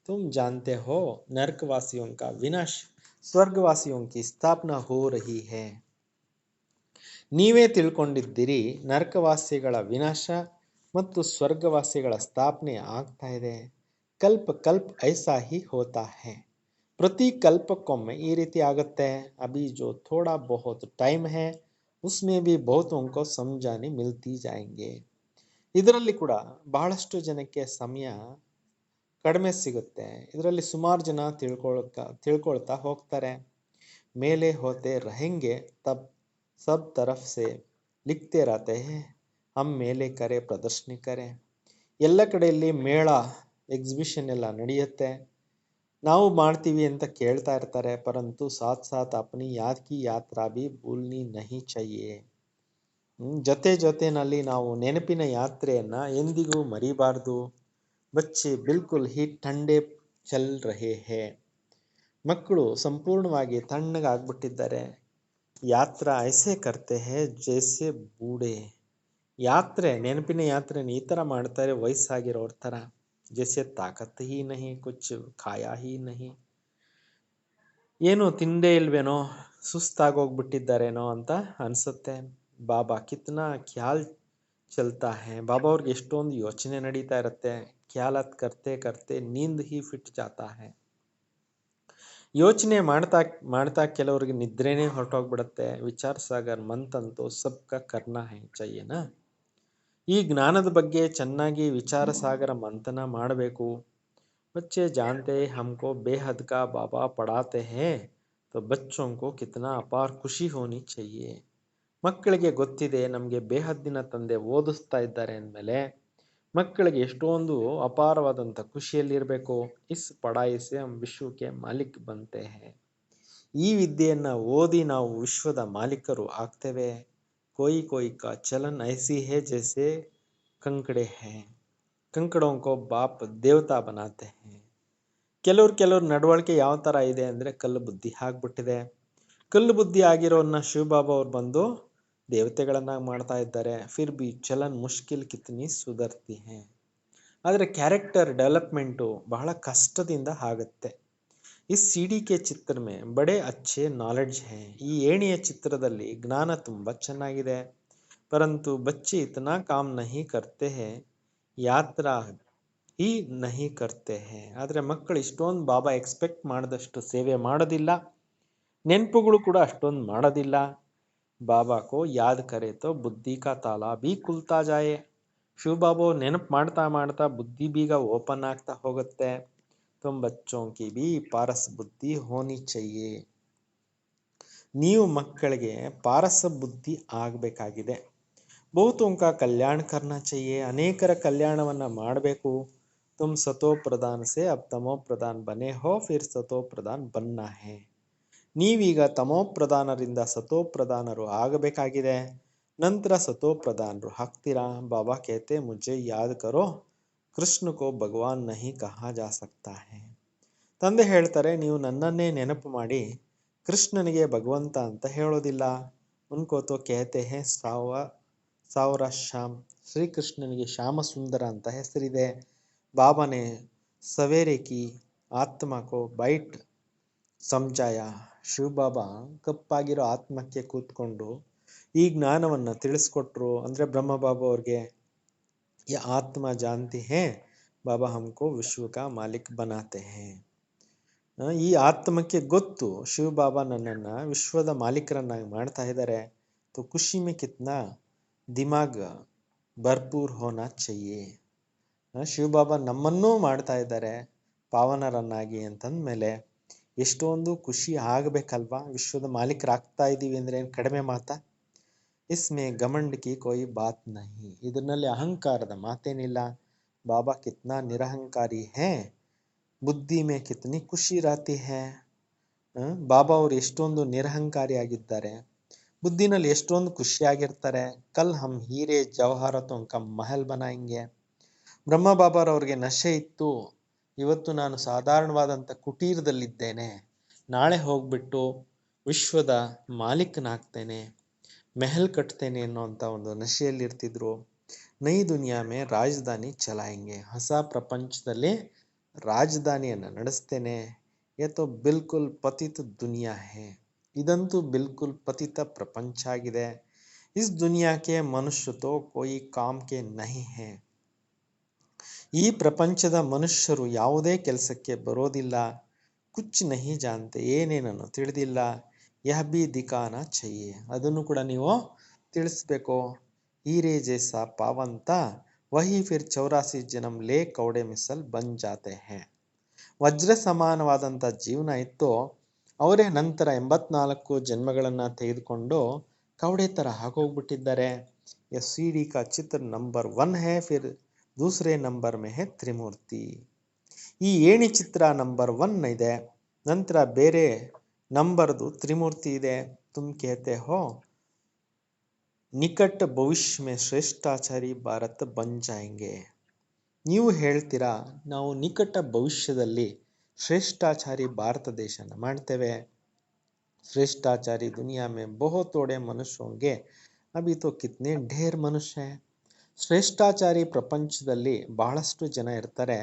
ತುಮ್ ಜಾನ್ತೆ ಹೋ ನರಕವಾಸಿಯೋಂ ಕಾ ವಿನಾಶ್ ಸ್ವರ್ಗವಾಸಿಯೋಂ ಕಿ ಸ್ಥಾಪನಾ ಹೋ ರಹಿ ಹೈ. ನೀವೇ ತಿಳ್ಕೊಂಡಿದ್ದೀರಿ ನರಕವಾಸಿಗಳ ವಿನಾಶ ಮತ್ತು ಸ್ವರ್ಗವಾಸಿಗಳ ಸ್ಥಾಪನೆ ಆಗ್ತಾ ಇದೆ. ಕಲ್ಪ ಕಲ್ಪ ಐಸಾ ಹಿ ಹೋತಾ ಹೈ, ಪ್ರತಿ ಕಲ್ಪಕ್ಕೊಮ್ಮೆ ಈ ರೀತಿ ಆಗುತ್ತೆ. ಅಭಿ ಜೋ ಥೋಡಾ ಬಹುತ್ ಟೈಮ್ ಹೈ ಉಸ್ಮೇ ಭಿ ಬಹುತೋಂ ಕೋ ಸಮझाने ಮಿಲ್ತಿ ಜಾಯೆಂಗೆ. ಇದರಲ್ಲಿ ಕೂಡ ಬಹಳಷ್ಟು ಜನಕ್ಕೆ ಸಮಯ ಕಡಿಮೆ ಸಿಗುತ್ತೆ. ಇದರಲ್ಲಿ ಸುಮಾರು ಜನ ತಿಳ್ಕೊಳ್ತಾ ಹೋಗ್ತಾರೆ. ಮೇಲೆ ಹೋತೆ रहेंगे तब सब तरफ से लिखते रहते हैं हम ಮೇಲೆ ಕರೆ ಪ್ರದರ್ಶನಿ ಕರೆ. ಎಲ್ಲ ಕಡೆಯಲ್ಲಿ ಮೇಳ ಎಕ್ಸಿಬಿಷನ್ ಎಲ್ಲ ನಡೆಯುತ್ತೆ, ನಾವು ಮಾಡ್ತೀವಿ ಅಂತ ಕೇಳ್ತಾ ಇರ್ತಾರೆ. ಪರಂತು ಸಾಥ್ ಸಾಥ್ ಅಪ್ನಿ ಯಾದ್ ಕಿ ಯಾತ್ರಾ ಭಿ ಭೂಲ್ನಿ ನಹಿ ಚಾಹಿಯೆ. ಜೊತೆನಲ್ಲಿ ನಾವು ನೆನಪಿನ ಯಾತ್ರೆಯನ್ನ ಎಂದಿಗೂ ಮರಿಬಾರ್ದು. ಬಚ್ಚೆ ಬಿಲ್ಕುಲ್ ಹಿ ठंडे ಚಲ್ ರಹೆ ಹೈ, ಮಕ್ಕಳು ಸಂಪೂರ್ಣವಾಗಿ ತಣ್ಣಗಾಗ್ಬಿಟ್ಟಿದ್ದಾರೆ. ಯಾತ್ರಾ ಐಸೆ ಕರ್ತೆ ಹೈ ಜೈಸೆ ಬೂಢೆ. ಯಾತ್ರೆ ನೆನಪಿನ ಯಾತ್ರೆನ ಈ ಥರ ಮಾಡ್ತಾರೆ ವಯಸ್ಸಾಗಿರೋರ ಥರ. ಜೈಸೆ ತಾಕತ್ ಹಿ ನಹಿ ಕುಚ್ ಖಾಯಾ ಹಿ ನಹಿ, ಏನು ತಿಂದೇ ಇಲ್ವೇನೋ, ಸುಸ್ತಾಗೋಗ್ಬಿಟ್ಟಿದ್ದಾರೇನೋ ಅಂತ ಅನಿಸುತ್ತೆ. ಬಾಬಾ ಕಿತ್ನಾ ಖ್ಯಾಲ್ ಚಲ್ತಾ ಹೈ, ಬಾಬಾ ಅವ್ರಿಗೆ ಎಷ್ಟೊಂದು ಯೋಚನೆ ನಡೀತಾ ಇರುತ್ತೆ. ಖ್ಯಾಲತ್ ಕರ್ತೆ ಕರ್ತೆ ನೀಂದ್ ಹಿ ಫಿಟ್ ಜಾತಾ ಹೈ. ಯೋಚನೆ ಮಾಡ್ತಾ ಮಾಡ್ತಾ ಕೆಲವರಿಗೆ ನಿದ್ರೆನೇ ಹೊರಟೋಗ್ಬಿಡುತ್ತೆ. ವಿಚಾರ ಸಾಗರ್ ಮಂತಂತೂ ಸಬ್ಕ ಕರ್ನಾ ಹೈ ಚಾಹಿಯೇನಾ. ಈ ಜ್ಞಾನದ ಬಗ್ಗೆ ಚೆನ್ನಾಗಿ ವಿಚಾರ ಸಾಗರ ಮಂಥನ ಮಾಡಬೇಕು. बच्चे जानते हमको बेहद का बाबा पढ़ाते हैं तो बच्चों को कितना अपार ಖುಷಿ ಹೋನಿ चाहिए. ಮಕ್ಕಳಿಗೆ ಗೊತ್ತಿದೆ ನಮಗೆ ಬೇಹದ್ದಿನ ತಂದೆ ಓದಿಸ್ತಾ ಇದ್ದಾರೆ ಅಂದಮೇಲೆ ಮಕ್ಕಳಿಗೆ ಎಷ್ಟೊಂದು ಅಪಾರವಾದಂಥ ಖುಷಿಯಲ್ಲಿರಬೇಕು. ಇಸ್ ಪಢಾಯಿ ಸೆ ಹಮ್ ವಿಶ್ವಕ್ಕೆ ಮಾಲಿಕ್ ಬಂತೆ ಹೈ. ಈ ವಿದ್ಯೆಯನ್ನು ಓದಿ ನಾವು ವಿಶ್ವದ ಮಾಲೀಕರು ಆಗ್ತೇವೆ. ಕೋಯಿ ಕೋಯಿ ಕಾ ಚಲನ್ ಐಸಿ ಹೇ ಜೈಸೆ ಕಂಕಡೆ ಹೈ. ಕಂಕಡೋಂ ಕೋ ಬಾಪ್ ದೇವತಾ ಬನಾತೆ ಹೈ. ಕೆಲವ್ರ ನಡವಳಿಕೆ ಯಾವ ಥರ ಇದೆ ಅಂದರೆ ಕಲ್ಲು ಬುದ್ಧಿ ಆಗ್ಬಿಟ್ಟಿದೆ. ಕಲ್ಲು ಬುದ್ಧಿ ಆಗಿರೋನ್ನ ಶಿವಬಾಬಾ ಅವ್ರು ಬಂದು ದೇವತೆಗಳನ್ನಾಗಿ ಮಾಡ್ತಾ ಇದ್ದಾರೆ. ಫಿರ್ ಬಿ ಚಲನ್ ಮುಷ್ಕಿಲ್ ಕಿತ್ನಿ ಸುಧರ್ತಿ ಹೈ. ಆದರೆ ಕ್ಯಾರೆಕ್ಟರ್ ಡೆವಲಪ್ಮೆಂಟು ಬಹಳ ಕಷ್ಟದಿಂದ ಆಗುತ್ತೆ. ಇಸ್ ಸಿಡಿ ಕೆ ಚಿತ್ರ ಮೇ ಬಡೆ ಅಚ್ಚೆ ನಾಲೆಡ್ಜ್ ಹೈ. ಈ ಏಣಿಯ ಚಿತ್ರದಲ್ಲಿ ಜ್ಞಾನ ತುಂಬ ಚೆನ್ನಾಗಿದೆ. ಪರಂತು ಬಚ್ಚೆ ಇತನಾ ಕಾಮ್ ನಹಿ ಕರ್ತೆ ಹೈ. ಯಾತ್ರಾ ಹಿ ನಹಿ ಕರ್ತೆ ಹೈ. ಆದರೆ ಮಕ್ಕಳು ಇಷ್ಟೊಂದು ಬಾಬಾ ಎಕ್ಸ್ಪೆಕ್ಟ್ ಮಾಡಿದಷ್ಟು ಸೇವೆ ಮಾಡೋದಿಲ್ಲ. ನೆನಪುಗಳು ಕೂಡ ಅಷ್ಟೊಂದು ಮಾಡೋದಿಲ್ಲ. ಬಾಬಾ ಕೋ ಯಾದ್ ಕರೆ ತೋ ಬುದ್ಧಿ ಕಾ ತಾಲಾ ಭಿ ಖುಲ್ತಾ ಜಾಯೆ. ಶಿವಬಾಬು ನೆನಪು ಮಾಡ್ತಾ ಮಾಡ್ತಾ ಬುದ್ಧಿ ಬೀಗ ಓಪನ್ ಆಗ್ತಾ ಹೋಗುತ್ತೆ. ತುಮ್ ಬಚ್ಚೋಂ ಕಿ ಭಿ ಪಾರಸ್ ಬುದ್ಧಿ ಹೋನಿ ಚಹಿಯೆ. ನೀವು ಮಕ್ಕಳಿಗೆ ಪಾರಸ ಬುದ್ಧಿ ಆಗಬೇಕಾಗಿದೆ. ಬಹುತೋಂ ಕಾ ಕಲ್ಯಾಣ ಕರ್ನಾ ಚಹಿಯೆ. ಅನೇಕರ ಕಲ್ಯಾಣವನ್ನು ಮಾಡಬೇಕು. ತುಮ್ ಸತೋ ಪ್ರಧಾನ್ ಸೆ ಅಬ್ ತಮೋ ಪ್ರಧಾನ್ ಬನೆ ಹೋ, ಫಿರ್ ಸತೋ ಪ್ರಧಾನ್ ಬನ್ನಾ ಹೈ. ನೀವೀಗ ತಮೋ ಪ್ರಧಾನರಿಂದ ಸತೋ ಪ್ರಧಾನರು ಆಗಬೇಕಾಗಿದೆ. ನಂತರ ಸತೋ ಪ್ರಧಾನರು ಆಗ್ತೀರಾ. ಬಾಬಾ ಕೇತೆ ಮುझे ಯಾದ್ ಕರೋ, ಕೃಷ್ಣ ಕೋ ಭಗವಾನ್ ನಹಿ ಕಹಾ ಜಾ ಸಕ್ತಾ ಹೈ. ತಂದೆ ಹೇಳ್ತಾರೆ, ನೀವು ನನ್ನನ್ನೇ ನೆನಪು ಮಾಡಿ ಕೃಷ್ಣನಿಗೆ ಭಗವಂತ ಅಂತ ಹೇಳೋದಿಲ್ಲ. ಉನ್ಕೋ ತೋ ಕೇತೆ ಹೈ ಸಾವರ ಶ್ಯಾಮ್. ಶ್ರೀಕೃಷ್ಣನಿಗೆ ಶ್ಯಾಮ ಸುಂದರ ಅಂತ ಹೆಸರಿದೆ. ಬಾಬಾನೆ ಸವೇರೆ ಕಿ ಆತ್ಮ ಕೋ ಬೈಟ್ ಸಮಜಾಯ. ಶಿವಬಾಬಾ ಕಪ್ಪಾಗಿರೋ ಆತ್ಮಕ್ಕೆ ಕೂತ್ಕೊಂಡು ಈ ಜ್ಞಾನವನ್ನು ತಿಳಿಸ್ಕೊಟ್ರು. ಅಂದರೆ ಬ್ರಹ್ಮಬಾಬಾ ಅವ್ರಿಗೆ ಈ ಆತ್ಮ ಜಾನ್ತಿ ಹೇ ಬಾಬಾ ಹಮ್ಕೋ ವಿಶ್ವ ಕಾ ಮಾಲಿಕ್ ಬನಾತೆ ಹೇ. ಈ ಆತ್ಮಕ್ಕೆ ಗೊತ್ತು ಶಿವಬಾಬಾ ನನ್ನನ್ನು ವಿಶ್ವದ ಮಾಲೀಕರನ್ನಾಗಿ ಮಾಡ್ತಾ ಇದ್ದಾರೆ. ತೋ ಖುಷಿ ಮೇ ಕಿತ್ನಾ ದಿಮಾಗ್ ಭರ್ಪೂರ್ ಹೋನಾ ಚಹಿಯೆ. ಶಿವಬಾಬಾ ನಮ್ಮನ್ನೂ ಮಾಡ್ತಾ ಇದ್ದಾರೆ ಪಾವನರನ್ನಾಗಿ ಅಂತಂದಮೇಲೆ ಎಷ್ಟೊಂದು ಖುಷಿ ಆಗಬೇಕಲ್ವಾ. ವಿಶ್ವದ ಮಾಲೀಕರಾಗ್ತಾ ಇದ್ದೀವಿ ಅಂದರೆ ಏನು ಕಡಿಮೆ ಮಾತಾ. ಇಸ್ಮೇ ಗಮಂಡ್ ಕಿ ಕೋಯಿ ಬಾತ್ ನಹಿ. ಇದರಲ್ಲಿ ಅಹಂಕಾರದ ಮಾತೇನಿಲ್ಲ. ಬಾಬಾ ಕಿತ್ನಾ ನಿರಹಂಕಾರಿ ಹೇ, ಬುದ್ಧಿ ಮೇ ಕಿತ್ನಿ ಖುಷಿ ರಾತಿ ಹೇ. ಬಾಬಾ ಅವರು ಎಷ್ಟೊಂದು ನಿರಹಂಕಾರಿ ಆಗಿದ್ದಾರೆ, ಬುದ್ಧಿನಲ್ಲಿ ಎಷ್ಟೊಂದು ಖುಷಿಯಾಗಿರ್ತಾರೆ. ಕಲ್ ಹಮ್ ಹೀರೆ ಜವಾಹರತೋಂ ಕಾ ಮಹಲ್ ಬನಾಯಂಗೆ. ಬ್ರಹ್ಮ ಬಾಬಾರವ್ರಿಗೆ ನಶೆ ಇತ್ತು. ಇವತ್ತು ನಾನು ಸಾಧಾರಣವಾದಂಥ ಕುಟೀರದಲ್ಲಿದ್ದೇನೆ, ನಾಳೆ ಹೋಗ್ಬಿಟ್ಟು ವಿಶ್ವದ ಮಾಲೀಕನಾಗ್ತೇನೆ, ಮೆಹಲ್ ಕಟ್ತೇನೆ ಅನ್ನೋಂಥ ಒಂದು ನಶೆಯಲ್ಲಿರ್ತಿದ್ರು. ನೈ ದುನಿಯಾ ಮೇ ರಾಜಧಾನಿ ಚಲಾಯಂಗೆ. ಹೊಸ ಪ್ರಪಂಚದಲ್ಲಿ ರಾಜಧಾನಿಯನ್ನು ನಡೆಸ್ತೇನೆ. ಏತೋ ಬಿಲ್ಕುಲ್ ಪತಿತ ದುನಿಯಾ ಹೇ. ಇದಂತೂ ಬಿಲ್ಕುಲ್ ಪತಿತ ಪ್ರಪಂಚ ಆಗಿದೆ. ಇಸ್ ದುನಿಯಾಕ್ಕೆ ಮನುಷ್ಯ ತೋ ಕೋಯಿ ಕಾಮ್ ಕೆ ನಹಿ ಹೇ. ಈ ಪ್ರಪಂಚದ ಮನುಷ್ಯರು ಯಾವುದೇ ಕೆಲಸಕ್ಕೆ ಬರೋದಿಲ್ಲ. ಕುಚ್ ನಹಿ ಜಾನ್ತೆ. ಏನೇನನ್ನು ತಿಳಿದಿಲ್ಲ. ಯಹ ಬಿ ದಿಖಾನಾ ಚಹಿಯೆ. ಅದನ್ನು ಕೂಡ ನೀವು ತಿಳಿಸ್ಬೇಕು. ಹೀರೆ ಜೈಸಾ ಪಾವಂತ ವಹಿ ಫಿರ್ 84 ಜನ್ಮ ಲೇ ಕೌಡೆ ಮಿಸಲ್ ಬನ್ ಜಾತೆ ಹೇ. ವಜ್ರ ಸಮಾನವಾದಂಥ ಜೀವನ ಇತ್ತು, ಅವರೇ ನಂತರ 84 ಜನ್ಮಗಳನ್ನು ತೆಗೆದುಕೊಂಡು ಕವಡೆ ಥರ ಆಗೋಗ್ಬಿಟ್ಟಿದ್ದಾರೆ. ಎಸ್ ಸಿ ಡಿ ಕಾ ಚಿತ್ರ ನಂಬರ್ 1 ಹೇ, ಫಿರ್ ದೂಸರೆ ನಂಬರ್ ಮೇ ಹೇ ತ್ರಿಮೂರ್ತಿ. ಈ ಏಣಿ ಚಿತ್ರ ನಂಬರ್ 1 ಇದೆ, ನಂತರ ಬೇರೆ ನಂಬರ್ದು ತ್ರಿಮೂರ್ತಿ ಇದೆ. ತುಮ್ ಕೇತೆ ಹೋ ನಿಕಟ ಭವಿಷ್ಯ ಮೇ ಶ್ರೇಷ್ಠಾಚಾರಿ ಭಾರತ ಬನ್ ಜಾಯಂಗೆ. ನೀವು ಹೇಳ್ತೀರಾ ನಾವು ನಿಕಟ ಭವಿಷ್ಯದಲ್ಲಿ ಶ್ರೇಷ್ಠಾಚಾರಿ ಭಾರತ ದೇಶನ ಮಾಡ್ತೇವೆ. ಶ್ರೇಷ್ಠಾಚಾರಿ ದುನಿಯಾ ಮೇ ಬಹುತ್ ಥೋಡೆ ಮನುಷ್ಯ ಹೋಂಗೆ, ಅಭಿ ತೋ ಕಿತ್ನೆ ಢೇರ್ ಮನುಷ್ಯ ಹೈ. ಶ್ರೇಷ್ಠಾಚಾರಿ ಪ್ರಪಂಚದಲ್ಲಿ ಬಹಳಷ್ಟು ಜನ ಇರ್ತಾರೆ.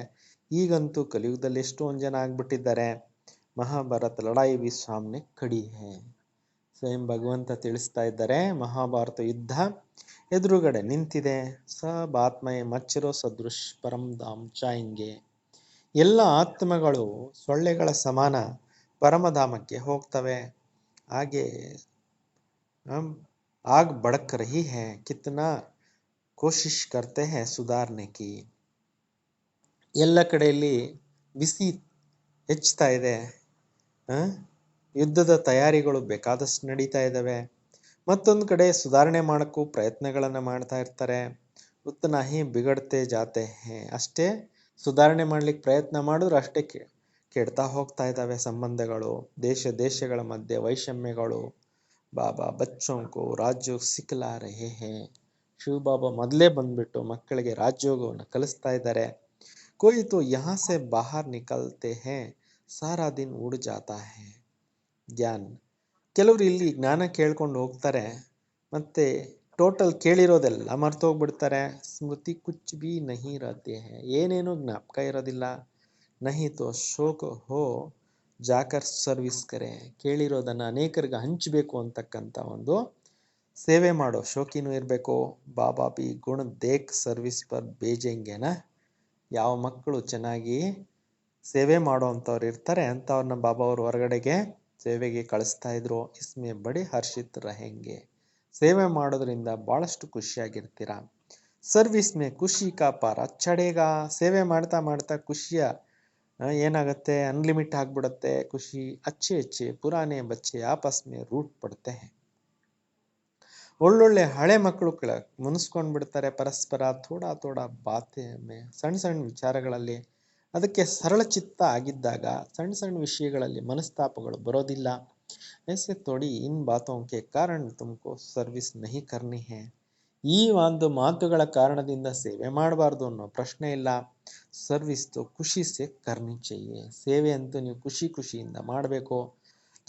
ಈಗಂತೂ ಕಲಿಯುಗದಲ್ಲಿ ಎಷ್ಟೊಂದು ಜನ ಆಗ್ಬಿಟ್ಟಿದ್ದಾರೆ. ಮಹಾಭಾರತ ಲಡಾಯಿ ಭಿ ಸಾಮ್ನೆ ಖಡಿ ಹೈ. ಸ್ವಯಂ ಭಗವಂತ ತಿಳಿಸ್ತಾ ಇದ್ದಾರೆ, ಮಹಾಭಾರತ ಯುದ್ಧ ಎದುರುಗಡೆ ನಿಂತಿದೆ. ಸಬ್ ಆತ್ಮಯೇ ಮಚ್ಚರೋ ಸದೃಶ್ ಪರಂ ಧಾಮ್ ಜಾಯಂಗೆ. ಎಲ್ಲ ಆತ್ಮಗಳು ಸೊಳ್ಳೆಗಳ ಸಮಾನ ಪರಮಧಾಮಕ್ಕೆ ಹೋಗ್ತವೆ. ಹಾಗೆ ಆಗ್ ಬಡಕ್ ರಹಿ ಹೈ, ಕಿತ್ನಾ ಕೋಶಿಶ್ ಕರ್ತೆ ಹೈ ಸುಧಾರ್ನೆ ಕಿ. ಎಲ್ಲ ಕಡೆಯಲ್ಲಿ ಬಿಸಿ ಹೆಚ್ಚುತ್ತಾ ಇದೆ. ಯುದ್ಧದ ತಯಾರಿಗಳು ಬೇಕಾದಷ್ಟು ನಡೀತಾ ಇದ್ದಾವೆ. ಮತ್ತೊಂದು ಕಡೆ ಸುಧಾರಣೆ ಮಾಡೋಕ್ಕೂ ಪ್ರಯತ್ನಗಳನ್ನು ಮಾಡ್ತಾ ಇರ್ತಾರೆ. ಉತ್ನಾ ಹಿ ಬಿಗಡ್ತೆ ಜಾತೆ ಹೇ. ಅಷ್ಟೇ ಸುಧಾರಣೆ ಮಾಡ್ಲಿಕ್ಕೆ ಪ್ರಯತ್ನ ಮಾಡಿದ್ರು ಅಷ್ಟೇ ಕೆಡ್ತಾ ಹೋಗ್ತಾ ಇದ್ದಾವೆ ಸಂಬಂಧಗಳು. ದೇಶಗಳ ಮಧ್ಯೆ ವೈಷಮ್ಯಗಳು. ಬಾಬಾ ಬಚ್ಚೋಂಕು ರಾಜ್ಯೋಗ ಸಿಕ್ಲಾ ರಹೆ ಹೇ. ಶಿವ ಬಾಬಾ ಮೊದಲೇ ಬಂದ್ಬಿಟ್ಟು ಮಕ್ಕಳಿಗೆ ರಾಜ್ಯೋಗವನ್ನು ಕಲಿಸ್ತಾ ಇದ್ದಾರೆ. कोई तो यहाँ से बाहर निकलते हैं सारा दिन उड़ जाता है ಜ್ಞಾನ. ಕೆಲವರು ಇಲ್ಲಿ ಜ್ಞಾನ ಕೇಳ್ಕೊಂಡು ಹೋಗ್ತಾರೆ, ಮತ್ತೆ ಟೋಟಲ್ ಕೇಳಿರೋದೆಲ್ಲ ಮರ್ತೋಗ್ಬಿಡ್ತಾರೆ. ಸ್ಮೃತಿ ಕುಚ್ ಬಿ ನಹಿ ರಹತೆ ಹೈ. ಏನೇನು ಜ್ಞಾಪಕ ಇರೋದಿಲ್ಲ. ನಹಿ ತೋ ಶೋಕ ಹೋ ಜಾಕರ್ ಸರ್ವಿಸ್ ಕರೆ. ಕೇಳಿರೋದನ್ನು ಅನೇಕರಿಗೆ ಹಂಚಬೇಕು ಅಂತಕ್ಕಂಥ ಒಂದು ಸೇವೆ ಮಾಡೋ ಶೋಕಿನೂ ಇರಬೇಕು. ಬಾಬಾ ಬಿ ಗುಣ ದೇಕ್ ಸರ್ವಿಸ್ ಪರ್ ಬೇಜೆಂಗೆನಾ. ಯಾವ ಮಕ್ಕಳು ಚೆನ್ನಾಗಿ ಸೇವೆ ಮಾಡೋ ಅಂಥವ್ರು ಇರ್ತಾರೆ ಅಂಥವ್ರನ್ನ ಬಾಬಾ ಅವರು ಹೊರಗಡೆಗೆ ಸೇವೆಗೆ ಕಳಿಸ್ತಾ ಇದ್ರು. ಇಸ್ಮೆ ಬಡಿ ಹರ್ಷಿತ್ ರಹೆಂಗೆ. ಸೇವೆ ಮಾಡೋದ್ರಿಂದ ಭಾಳಷ್ಟು ಖುಷಿಯಾಗಿರ್ತೀರ. ಸರ್ವಿಸ್ ಮೇ ಖುಷಿ ಕಾ ಪಾರ ಚಡೇಗ. ಸೇವೆ ಮಾಡ್ತಾ ಮಾಡ್ತಾ ಖುಷಿಯ ಏನಾಗುತ್ತೆ, ಅನ್ಲಿಮಿಟ್ ಆಗ್ಬಿಡುತ್ತೆ ಖುಷಿ. ಅಚ್ಚೆ ಪುರಾನೆ ಬಚ್ಚೆ ಆಪಸ್ ಮೇ ರೂಟ್ ಪಡ್ತೆ ಹೈ. ಒಳ್ಳೊಳ್ಳೆ ಹಳೆ ಮಕ್ಕಳು ಮುನಿಸ್ಕೊಂಡು ಬಿಡ್ತಾರೆ ಪರಸ್ಪರ ಥೋಡಾ ಬಾತೆ ಮೇ, ಸಣ್ಣ ಸಣ್ಣ ವಿಚಾರಗಳಲ್ಲಿ. ಅದಕ್ಕೆ ಸರಳ ಚಿತ್ತ ಆಗಿದ್ದಾಗ ಸಣ್ಣ ಸಣ್ಣ ವಿಷಯಗಳಲ್ಲಿ ಮನಸ್ತಾಪಗಳು ಬರೋದಿಲ್ಲ. ऐसे थोड़ी इन बातों के कारण तुमको ಸರ್ವಿಸ್ ನಹಿ ಕರ್ನಿ ಹೈ. ಈ ಒಂದು ಮಾತುಗಳ ಕಾರಣದಿಂದ ಸೇವೆ ಮಾಡಬಾರ್ದು ಅನ್ನೋ ಪ್ರಶ್ನೆ ಇಲ್ಲ. ಸರ್ವಿಸ್ ತೋ ಖುಷಿ ಸೆ ಕರ್ನಿ चाहिए. ಸೇವೆ ಅಂತೂ ನೀವು ಖುಷಿಯಿಂದ ಮಾಡಬೇಕು.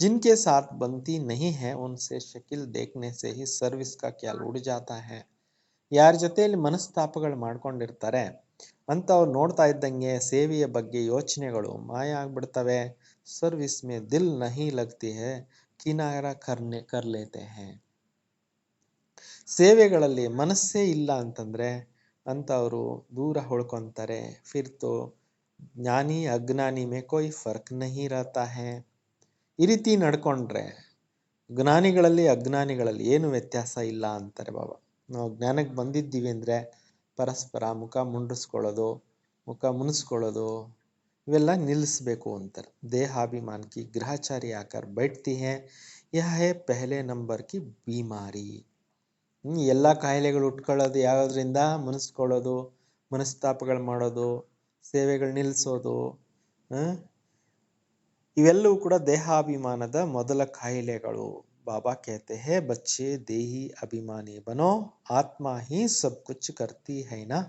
जिनके साथ बनती नहीं है उनसे शकील देखने से ही सर्विस का ख्याल उड़ जाता है. ಯಾರ ಜೊತೆಯಲ್ಲಿ ಮನಸ್ತಾಪಗಳು ಮಾಡ್ಕೊಂಡಿರ್ತಾರೆ ಅಂಥವ್ರು ನೋಡ್ತಾ ಇದ್ದಂಗೆ ಸೇವೆಯ ಬಗ್ಗೆ ಯೋಚನೆಗಳು ಮಾಯ ಆಗ್ಬಿಡ್ತವೆ. ಸರ್ವಿಸ್ ಮೇ ದಿಲ್ ನಹಿ ಲಗ್ತಿ ಹೈ ಕಿನಾರ ಕರ್ ಲೇತೆ ಹೈ. ಸೇವೆಗಳಲ್ಲಿ ಮನಸ್ಸೇ ಇಲ್ಲ ಅಂತಂದ್ರೆ ಅಂಥವ್ರು ದೂರ ಉಳ್ಕೊಂತಾರೆ. ಫಿರ್ ತೋ ಜ್ಞಾನಿ ಅಜ್ಞಾನಿ ಮೇ ಕೋಯಿ ಫರ್ಕ್ ನಹಿ ರಹತಾ ಹೈ. ಈ ರೀತಿ ನಡ್ಕೊಂಡ್ರೆ ಜ್ಞಾನಿಗಳಲ್ಲಿ ಅಜ್ಞಾನಿಗಳಲ್ಲಿ ಏನು ವ್ಯತ್ಯಾಸ ಇಲ್ಲ ಅಂತಾರೆ ಬಾಬಾ. ನಾವು ಜ್ಞಾನಕ್ಕೆ ಬಂದಿದ್ದೀವಿ ಅಂದರೆ ಪರಸ್ಪರ ಮುಖ ಮುನಿಸ್ಕೊಳ್ಳೋದು ಇವೆಲ್ಲ ನಿಲ್ಲಿಸ್ಬೇಕು ಅಂತಾರೆ. ದೇಹಾಭಿಮಾನ್ ಕಿ ಗ್ರಹಚಾರಿ ಆಕರ್ ಬೈಠ್ತಿ ಹೈ. ಯಹ ಹೈ ಪಹಲೆ ನಂಬರ್ ಕಿ ಬೀಮಾರಿ. ಎಲ್ಲ ಕಾಯಿಲೆಗಳು ಉಟ್ಕೊಳ್ಳೋದು ಯಾವುದರಿಂದ? ಮುನಿಸ್ಕೊಳ್ಳೋದು, ಮನಸ್ತಾಪಗಳು ಮಾಡೋದು, ಸೇವೆಗಳು ನಿಲ್ಲಿಸೋದು. ಇವೆಲ್ಲವೂ ಕೂಡ ದೇಹಾಭಿಮಾನದ ಮೊದಲ ಕಾಯಿಲೆಗಳು. ಬಾಬಾ कहते हैं बच्चे देही अभिमानी बनो आत्मा ही सब कुछ करती है ना.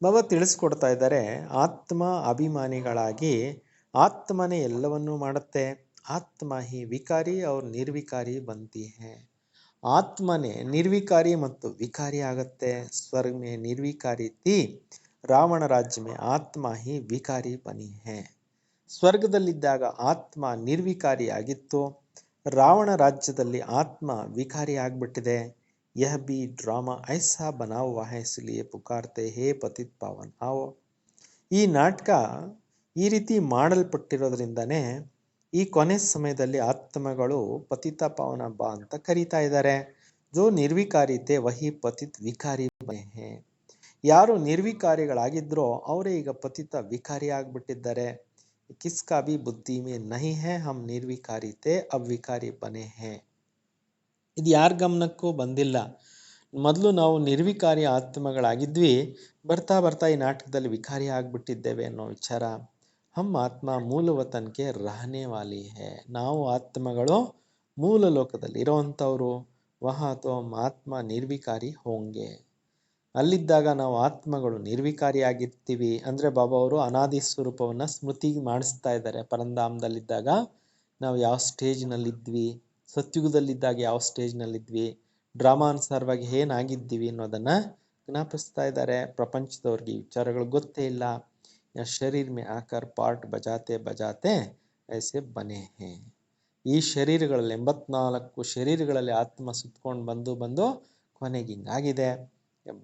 ಬಾಬಾ ತಿಳಿಸ್ಕೊಡ್ತಾ ಇದ್ದಾರೆ, ಆತ್ಮ ಅಭಿಮಾನಿಗಳಾಗಿ ಆತ್ಮನೇ ಎಲ್ಲವನ್ನೂ ಮಾಡುತ್ತೆ. ಆತ್ಮ ಹಿ ವಿಕಾರಿ और ನಿರ್ವಿಕಾರಿ बनती है. ಆತ್ಮನೇ ನಿರ್ವಿಕಾರಿ ಮತ್ತು ವಿಕಾರಿ ಆಗುತ್ತೆ. ಸ್ವರ್ಗ में ನಿರ್ವಿಕಾರಿ थी, ರಾವಣ ರಾಜ್ಯ में ಆತ್ಮ ಹಿ ವಿಕಾರಿ ಬನಿ है. ಸ್ವರ್ಗದಲ್ಲಿದ್ದಾಗ ಆತ್ಮ ನಿರ್ವಿಕಾರಿ ಆಗಿತ್ತು, ರಾವಣ ರಾಜ್ಯದಲ್ಲಿ ಆತ್ಮ ವಿಕಾರಿ ಆಗ್ಬಿಟ್ಟಿದೆ. ಯಹ ಬಿ ಡ್ರಾಮಾ ಐಸಾ ಬನಾ ಹುವಾ ಹೈ ಇಸ್ಲಿಯೇ ಪುಕಾರ್ತೆ ಹೇ ಪತಿತ್ ಪಾವನ್ ಆವೋ. ಈ ನಾಟಕ ಈ ರೀತಿ ಮಾಡಲ್ಪಟ್ಟಿರೋದ್ರಿಂದನೇ ಈ ಕೊನೆ ಸಮಯದಲ್ಲಿ ಆತ್ಮಗಳು ಪತಿತ ಪಾವನ ಬಾ ಅಂತ ಕರೀತಾ ಇದ್ದಾರೆ. ಜೋ ನಿರ್ವಿಕಾರಿತೆ ವಹಿ ಪತಿತ್ ವಿಕಾರಿ ಬನೆ ಹೇ. ಯಾರು ನಿರ್ವಿಕಾರಿಗಳಾಗಿದ್ರೋ ಅವರೇ ಈಗ ಪತಿತ ವಿಕಾರಿ ಆಗ್ಬಿಟ್ಟಿದ್ದಾರೆ. किसका भी बुद्धि में नहीं है हम निर्विकारी थे अब विकारी बने हैं. ಇದು ಯಾರ ಗಮನಕ್ಕೂ ಬಂದಿಲ್ಲ. ಮೊದಲು ನಾವು ನಿರ್ವಿಕಾರಿ ಆತ್ಮಗಳಾಗಿದ್ವಿ, ಬರ್ತಾ ಬರ್ತಾ ಈ ನಾಟಕದಲ್ಲಿ ವಿಕಾರಿ ಆಗ್ಬಿಟ್ಟಿದ್ದೇವೆ ಅನ್ನೋ ವಿಚಾರ. ಹಮ್ ಆತ್ಮ ಮೂಲ ವತನ್ಗೆ ರಹನೆ ವಾಲಿ ಹೈ. ನಾವು ಆತ್ಮಗಳು ಮೂಲ ಲೋಕದಲ್ಲಿ ಇರೋವಂಥವ್ರು. ವಹಾ ತೋ ಹಮ್ ಆತ್ಮ ನಿರ್ವಿಕಾರಿ ಹೋಂಗೆ. ಅಲ್ಲಿದ್ದಾಗ ನಾವು ಆತ್ಮಗಳು ನಿರ್ವಿಕಾರಿಯಾಗಿರ್ತೀವಿ. ಅಂದರೆ ಬಾಬಾ ಅವರು ಅನಾದಿ ಸ್ವರೂಪವನ್ನು ಸ್ಮೃತಿ ಮಾಡಿಸ್ತಾ ಇದ್ದಾರೆ. ಪರಂಧಾಮದಲ್ಲಿದ್ದಾಗ ನಾವು ಯಾವ ಸ್ಟೇಜ್ನಲ್ಲಿದ್ವಿ, ಸತ್ಯುಗದಲ್ಲಿದ್ದಾಗ ಯಾವ ಸ್ಟೇಜ್ನಲ್ಲಿದ್ವಿ, ಡ್ರಾಮಾನುಸಾರವಾಗಿ ಏನಾಗಿದ್ದೀವಿ ಅನ್ನೋದನ್ನು ಜ್ಞಾಪಿಸ್ತಾ ಇದ್ದಾರೆ. ಪ್ರಪಂಚದವ್ರಿಗೆ ಈ ವಿಚಾರಗಳು ಗೊತ್ತೇ ಇಲ್ಲ. ಶರೀರ್ ಮೇ ಆಕರ್ ಪಾರ್ಟ್ ಬಜಾತೆ ಬಜಾತೆ ಐಸೆ ಬನೆ ಹೇ. ಈ ಶರೀರಗಳಲ್ಲಿ 84 ಶರೀರಗಳಲ್ಲಿ ಆತ್ಮ ಸುತ್ಕೊಂಡು ಬಂದು ಕೊನೆಗೆ ಹಿಂಗಾಗಿದೆ.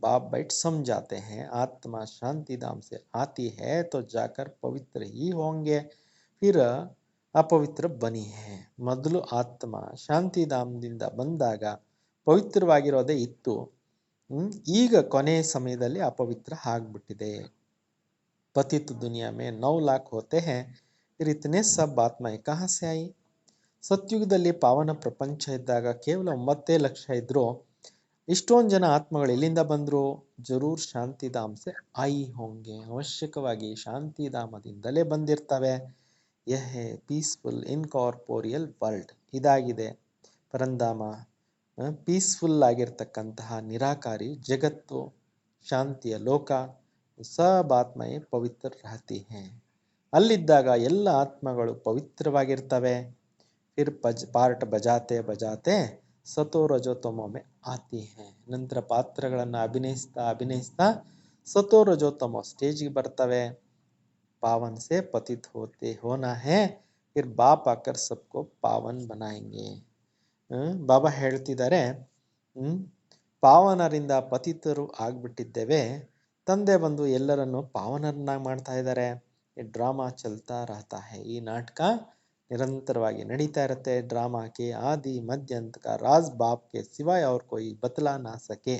बाप बैठ समझाते हैं आत्मा शांति धाम से आती है तो जाकर पवित्र ही होंगे फिर ಅಪವಿತ್ರ ಬನಿ ಹೇ. ಮೊದಲು ಆತ್ಮ ಶಾಂತಿಧಾಮದಿಂದ ಬಂದಾಗ ಪವಿತ್ರವಾಗಿರೋದೇ ಇತ್ತು, ಈಗ ಕೊನೆಯ ಸಮಯದಲ್ಲಿ ಅಪವಿತ್ರ ಆಗ್ಬಿಟ್ಟಿದೆ. ಪತಿತ್ ದುನಿಯಾ ಮೇ 9 लाख होते हैं फिर इतने सब आत्माएं कहाँ से आई. ಸತ್ಯುಗದಲ್ಲಿ ಪಾವನ ಪ್ರಪಂಚ ಇದ್ದಾಗ ಕೇವಲ 9 ಲಕ್ಷ ಇದ್ರು, ಇಷ್ಟೊಂದು ಜನ ಆತ್ಮಗಳು ಎಲ್ಲಿಂದ ಬಂದ್ರು? ಜರೂರ್ ಶಾಂತಿಧಾಮ್ ಸೆ ಆಯಿ ಹೋಂಗೆ, ಅವಶ್ಯಕವಾಗಿ ಶಾಂತಿಧಾಮದಿಂದಲೇ ಬಂದಿರ್ತವೆ. ಯಹ್ ಪೀಸ್ಫುಲ್ ಇನ್ಕಾರ್ಪೋರಿಯಲ್ ವರ್ಲ್ಡ್, ಇದಾಗಿದೆ ಪರಂಧಾಮ, ಪೀಸ್ಫುಲ್ ಆಗಿರ್ತಕ್ಕಂತಹ ನಿರಾಕಾರಿ ಜಗತ್ತು, ಶಾಂತಿಯ ಲೋಕ. ಸಬ್ ಆತ್ಮಯೇ ಪವಿತ್ರ ರಹತಿ ಹೇ, ಅಲ್ಲಿದ್ದಾಗ ಎಲ್ಲ ಆತ್ಮಗಳು ಪವಿತ್ರವಾಗಿರ್ತವೆ. ಫಿರ್ ಪಾರ್ಟ್ ಬಜಾತೆ ಬಜಾತೆ ಸತೋ ರಜೋ ತಮೋ ಮೇ ಆತಿ ಹೇ, ನಂತರ ಪಾತ್ರಗಳನ್ನು ಅಭಿನಯಿಸ್ತಾ ಅಭಿನಯಿಸ್ತಾ ಸತೋ ರಜೋ ತಮೋ ಸ್ಟೇಜ್ಗೆ ಬರ್ತವೆ. ಪಾವನ್ ಸೆ ಪತಿತ್ ಹೋತೆ ಹೋನಾ ಹೇ, ಫಿರ್ ಬಾಪ್ ಆಕರ್ ಸಬ್ಕೋ ಪಾವನ್ ಬನಾಯಂಗೆ. ಬಾಬಾ ಹೇಳ್ತಿದ್ದಾರೆ, ಪಾವನರಿಂದ ಪತಿತರು ಆಗ್ಬಿಟ್ಟಿದ್ದೇವೆ, ತಂದೆ ಬಂದು ಎಲ್ಲರನ್ನು ಪಾವನರನ್ನಾಗಿ ಮಾಡ್ತಾ ಇದ್ದಾರೆ. ಈ ಡ್ರಾಮಾ ಚಲ್ತಾ ರಹತಾ ಹೇ, ಈ ನಾಟಕ ನಿರಂತರವಾಗಿ ನಡೀತಾ ಇರುತ್ತೆ. ಡ್ರಾಮಾ ಕೆ ಆದಿ ಮಧ್ಯಂತ ಕಾ ರಾಜ್ ಬಾಪ್ ಕೆ ಸಿವಾಯ್ ಅವ್ರ ಕೋಯಿ ಬತಲಾ ನಾ ಸಕೆ,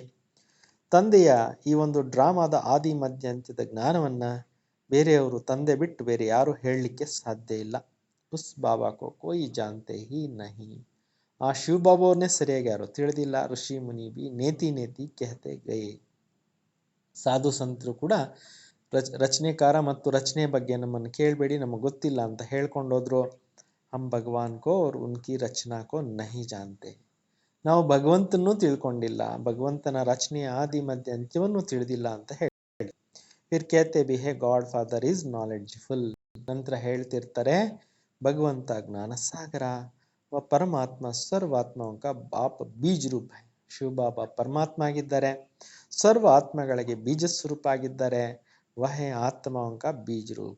ತಂದೆಯ ಈ ಒಂದು ಡ್ರಾಮಾದ ಆದಿ ಮಧ್ಯಂತ್ಯದ ಜ್ಞಾನವನ್ನ ಬೇರೆಯವರು ತಂದೆ ಬಿಟ್ಟು ಬೇರೆ ಯಾರು ಹೇಳಲಿಕ್ಕೆ ಸಾಧ್ಯ ಇಲ್ಲ. ಉಸ್ ಬಾಬಾ ಕೋ ಕೋಯಿ ಜಾನ್ತೆ ಹಿ ನಹಿ, ಆ ಶಿವ ಬಾಬಾ ಅವ್ರನ್ನೇ ಸರಿಯಾಗಿ ಯಾರು ತಿಳಿದಿಲ್ಲ. ಋಷಿ ಮುನಿ ಬಿ ನೇತಿ ನೇತಿ ಕೆಹತೆ ಗಯೆ, ಸಾಧು ಸಂತರು ಕೂಡ ರಚನೆಕಾರ ಮತ್ತು ರಚನೆ ಬಗ್ಗೆ ನಮ್ಮನ್ನು ಕೇಳಬೇಡಿ, ನಮಗೆ ಗೊತ್ತಿಲ್ಲ ಅಂತ ಹೇಳ್ಕೊಂಡೋದ್ರು. ಹಮ್ ಭಗವಾನ್ ಕೋ और उनकी रचना को नहीं जानते, ನಾವು ಭಗವಂತನೂ ತಿಳ್ಕೊಂಡಿಲ್ಲ, ಭಗವಂತನ ರಚನೆಯ ಆದಿ ಮಧ್ಯ ಅಂತ್ಯವನ್ನು ತಿಳಿದಿಲ್ಲ ಅಂತ ಹೇಳಿ. ಫಿರ್ ಕೇತೆ ಬಿ ಹೇ ಗಾಡ್ ಫಾದರ್ ಈಸ್ ನಾಲೆಡ್ಜ್ಫುಲ್, ನಂತರ ಹೇಳ್ತಿರ್ತಾರೆ ಭಗವಂತ ಜ್ಞಾನ ಸಾಗರ, ವ ಪರಮಾತ್ಮ ಸರ್ವಾತ್ಮೋं का ಬಾಪ್ ಬೀಜ ರೂಪ ಹೈ. ಶಿವ ಬಾಬಾ ಪರಮಾತ್ಮ ಆಗಿದ್ದಾರೆ, ಸರ್ವ ಆತ್ಮಗಳಿಗೆ ಬೀಜ ಸ್ವರೂಪ ಆಗಿದ್ದಾರೆ. ವಹ ಆತ್ಮಾओं का बीज रूप,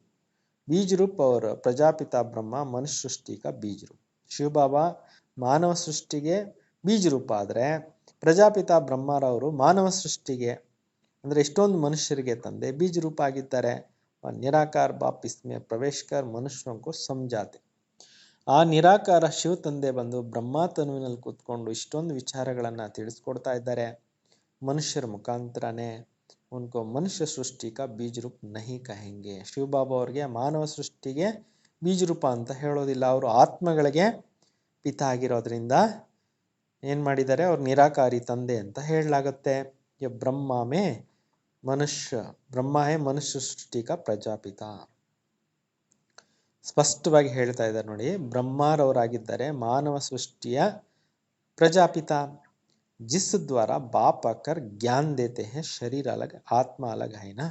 बीज रूप और प्रजापिता ब्रह्म मनुष्य सृष्टि का बीज रूप. ಶಿವ ಬಾಬಾ ಮಾನವ ಸೃಷ್ಟಿಗೆ ಬೀಜ ರೂಪ ಆದರೆ ಪ್ರಜಾಪಿತ ಬ್ರಹ್ಮರವರು ಮಾನವ ಸೃಷ್ಟಿಗೆ ಅಂದರೆ ಎಷ್ಟೊಂದು ಮನುಷ್ಯರಿಗೆ ತಂದೆ ಬೀಜ ರೂಪ ಆಗಿದ್ದಾರೆ. ನಿರಾಕಾರ ಬಾಪ್ ಇಸ್ಮೆ ಪ್ರವೇಶಕರ್ ಮನುಷ್ಯಂಕು ಸಮಜಾತೆ, ಆ ನಿರಾಕಾರ ಶಿವ ತಂದೆ ಬಂದು ಬ್ರಹ್ಮ ತನುವಿನಲ್ಲಿ ಕೂತ್ಕೊಂಡು ಇಷ್ಟೊಂದು ವಿಚಾರಗಳನ್ನು ತಿಳಿಸ್ಕೊಡ್ತಾ ಇದ್ದಾರೆ ಮನುಷ್ಯರ ಮುಖಾಂತರನೇ. ಉನ್ಕೋ ಮನುಷ್ಯ ಸೃಷ್ಟಿ ಕಾ ಬೀಜ ರೂಪ ನಹಿ ಕಹೆಂಗೆ, ಶಿವ ಬಾಬಾ ಅವ್ರಿಗೆ ಮಾನವ ಸೃಷ್ಟಿಗೆ ಬೀಜ ರೂಪ ಅಂತ ಹೇಳೋದಿಲ್ಲ. ಅವರು ಆತ್ಮಗಳಿಗೆ ಪಿತ ಆಗಿರೋದ್ರಿಂದ ಏನು ಮಾಡಿದ್ದಾರೆ, ಅವ್ರು ನಿರಾಕಾರಿ ತಂದೆ ಅಂತ ಹೇಳಲಾಗುತ್ತೆ. ಯ ಬ್ರಹ್ಮ ಮೇ ಮನುಷ್ಯ, ಬ್ರಹ್ಮ ಹೇ ಮನುಷ್ಯ ಸೃಷ್ಟಿ ಕಾ ಪ್ರಜಾಪಿತ, ಸ್ಪಷ್ಟವಾಗಿ ಹೇಳ್ತಾ ಇದ್ದಾರೆ ನೋಡಿ. ಬ್ರಹ್ಮರವರಾಗಿದ್ದಾರೆ ಮಾನವ ಸೃಷ್ಟಿಯ ಪ್ರಜಾಪಿತ. जिस द्वारा बाप आकर ज्ञान देते हैं, शरीर अलग आत्मा अलग है ना.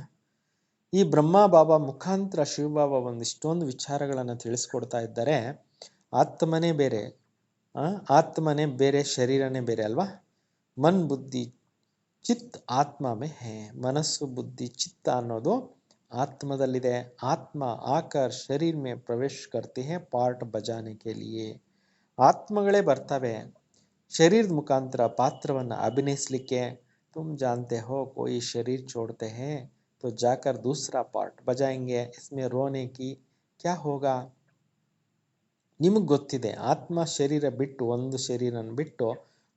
ಈ ಬ್ರಹ್ಮ ಬಾಬಾ ಮುಖಾಂತರ ಶಿವ ಬಾಬಾ ಒಂದಿಷ್ಟೊಂದು ವಿಚಾರಗಳನ್ನು ತಿಳಿಸ್ಕೊಡ್ತಾ ಇದ್ದಾರೆ. ಆತ್ಮನೇ ಬೇರೆ, ಆತ್ಮನೇ ಬೇರೆ, ಶರೀರನೇ ಬೇರೆ ಅಲ್ವಾ. ಮನ್ ಬುದ್ಧಿ ಚಿತ್ ಆತ್ಮ ಮೇ ಹೇ, ಮನಸ್ಸು ಬುದ್ಧಿ ಚಿತ್ತ ಅನ್ನೋದು ಆತ್ಮದಲ್ಲಿದೆ. ಆತ್ಮ ಆಕರ್ ಶರೀರ್ ಮೇ ಪ್ರವೇಶ ಕರ್ತಿ ಹೇ ಪಾರ್ಟ್ ಬಜಾನೆ ಕೆ ಲಿಯೇ, ಆತ್ಮಗಳೇ ಬರ್ತವೆ ಶರೀರದ ಮುಖಾಂತರ ಪಾತ್ರವನ್ನು ಅಭಿನಯಿಸಲಿಕ್ಕೆ. ತುಮ್ ಜಾನ್ತೆ ಹೋ ಕೋಯಿ ಶರೀರ್ छोड़ते हैं तो जाकर दूसरा पार्ट बजाएंगे, इसमें रोने की क्या होगा. ನಿಮಗೆ ಗೊತ್ತಿದೆ, ಆತ್ಮ ಶರೀರ ಬಿಟ್ಟು ಒಂದು ಶರೀರನ ಬಿಟ್ಟು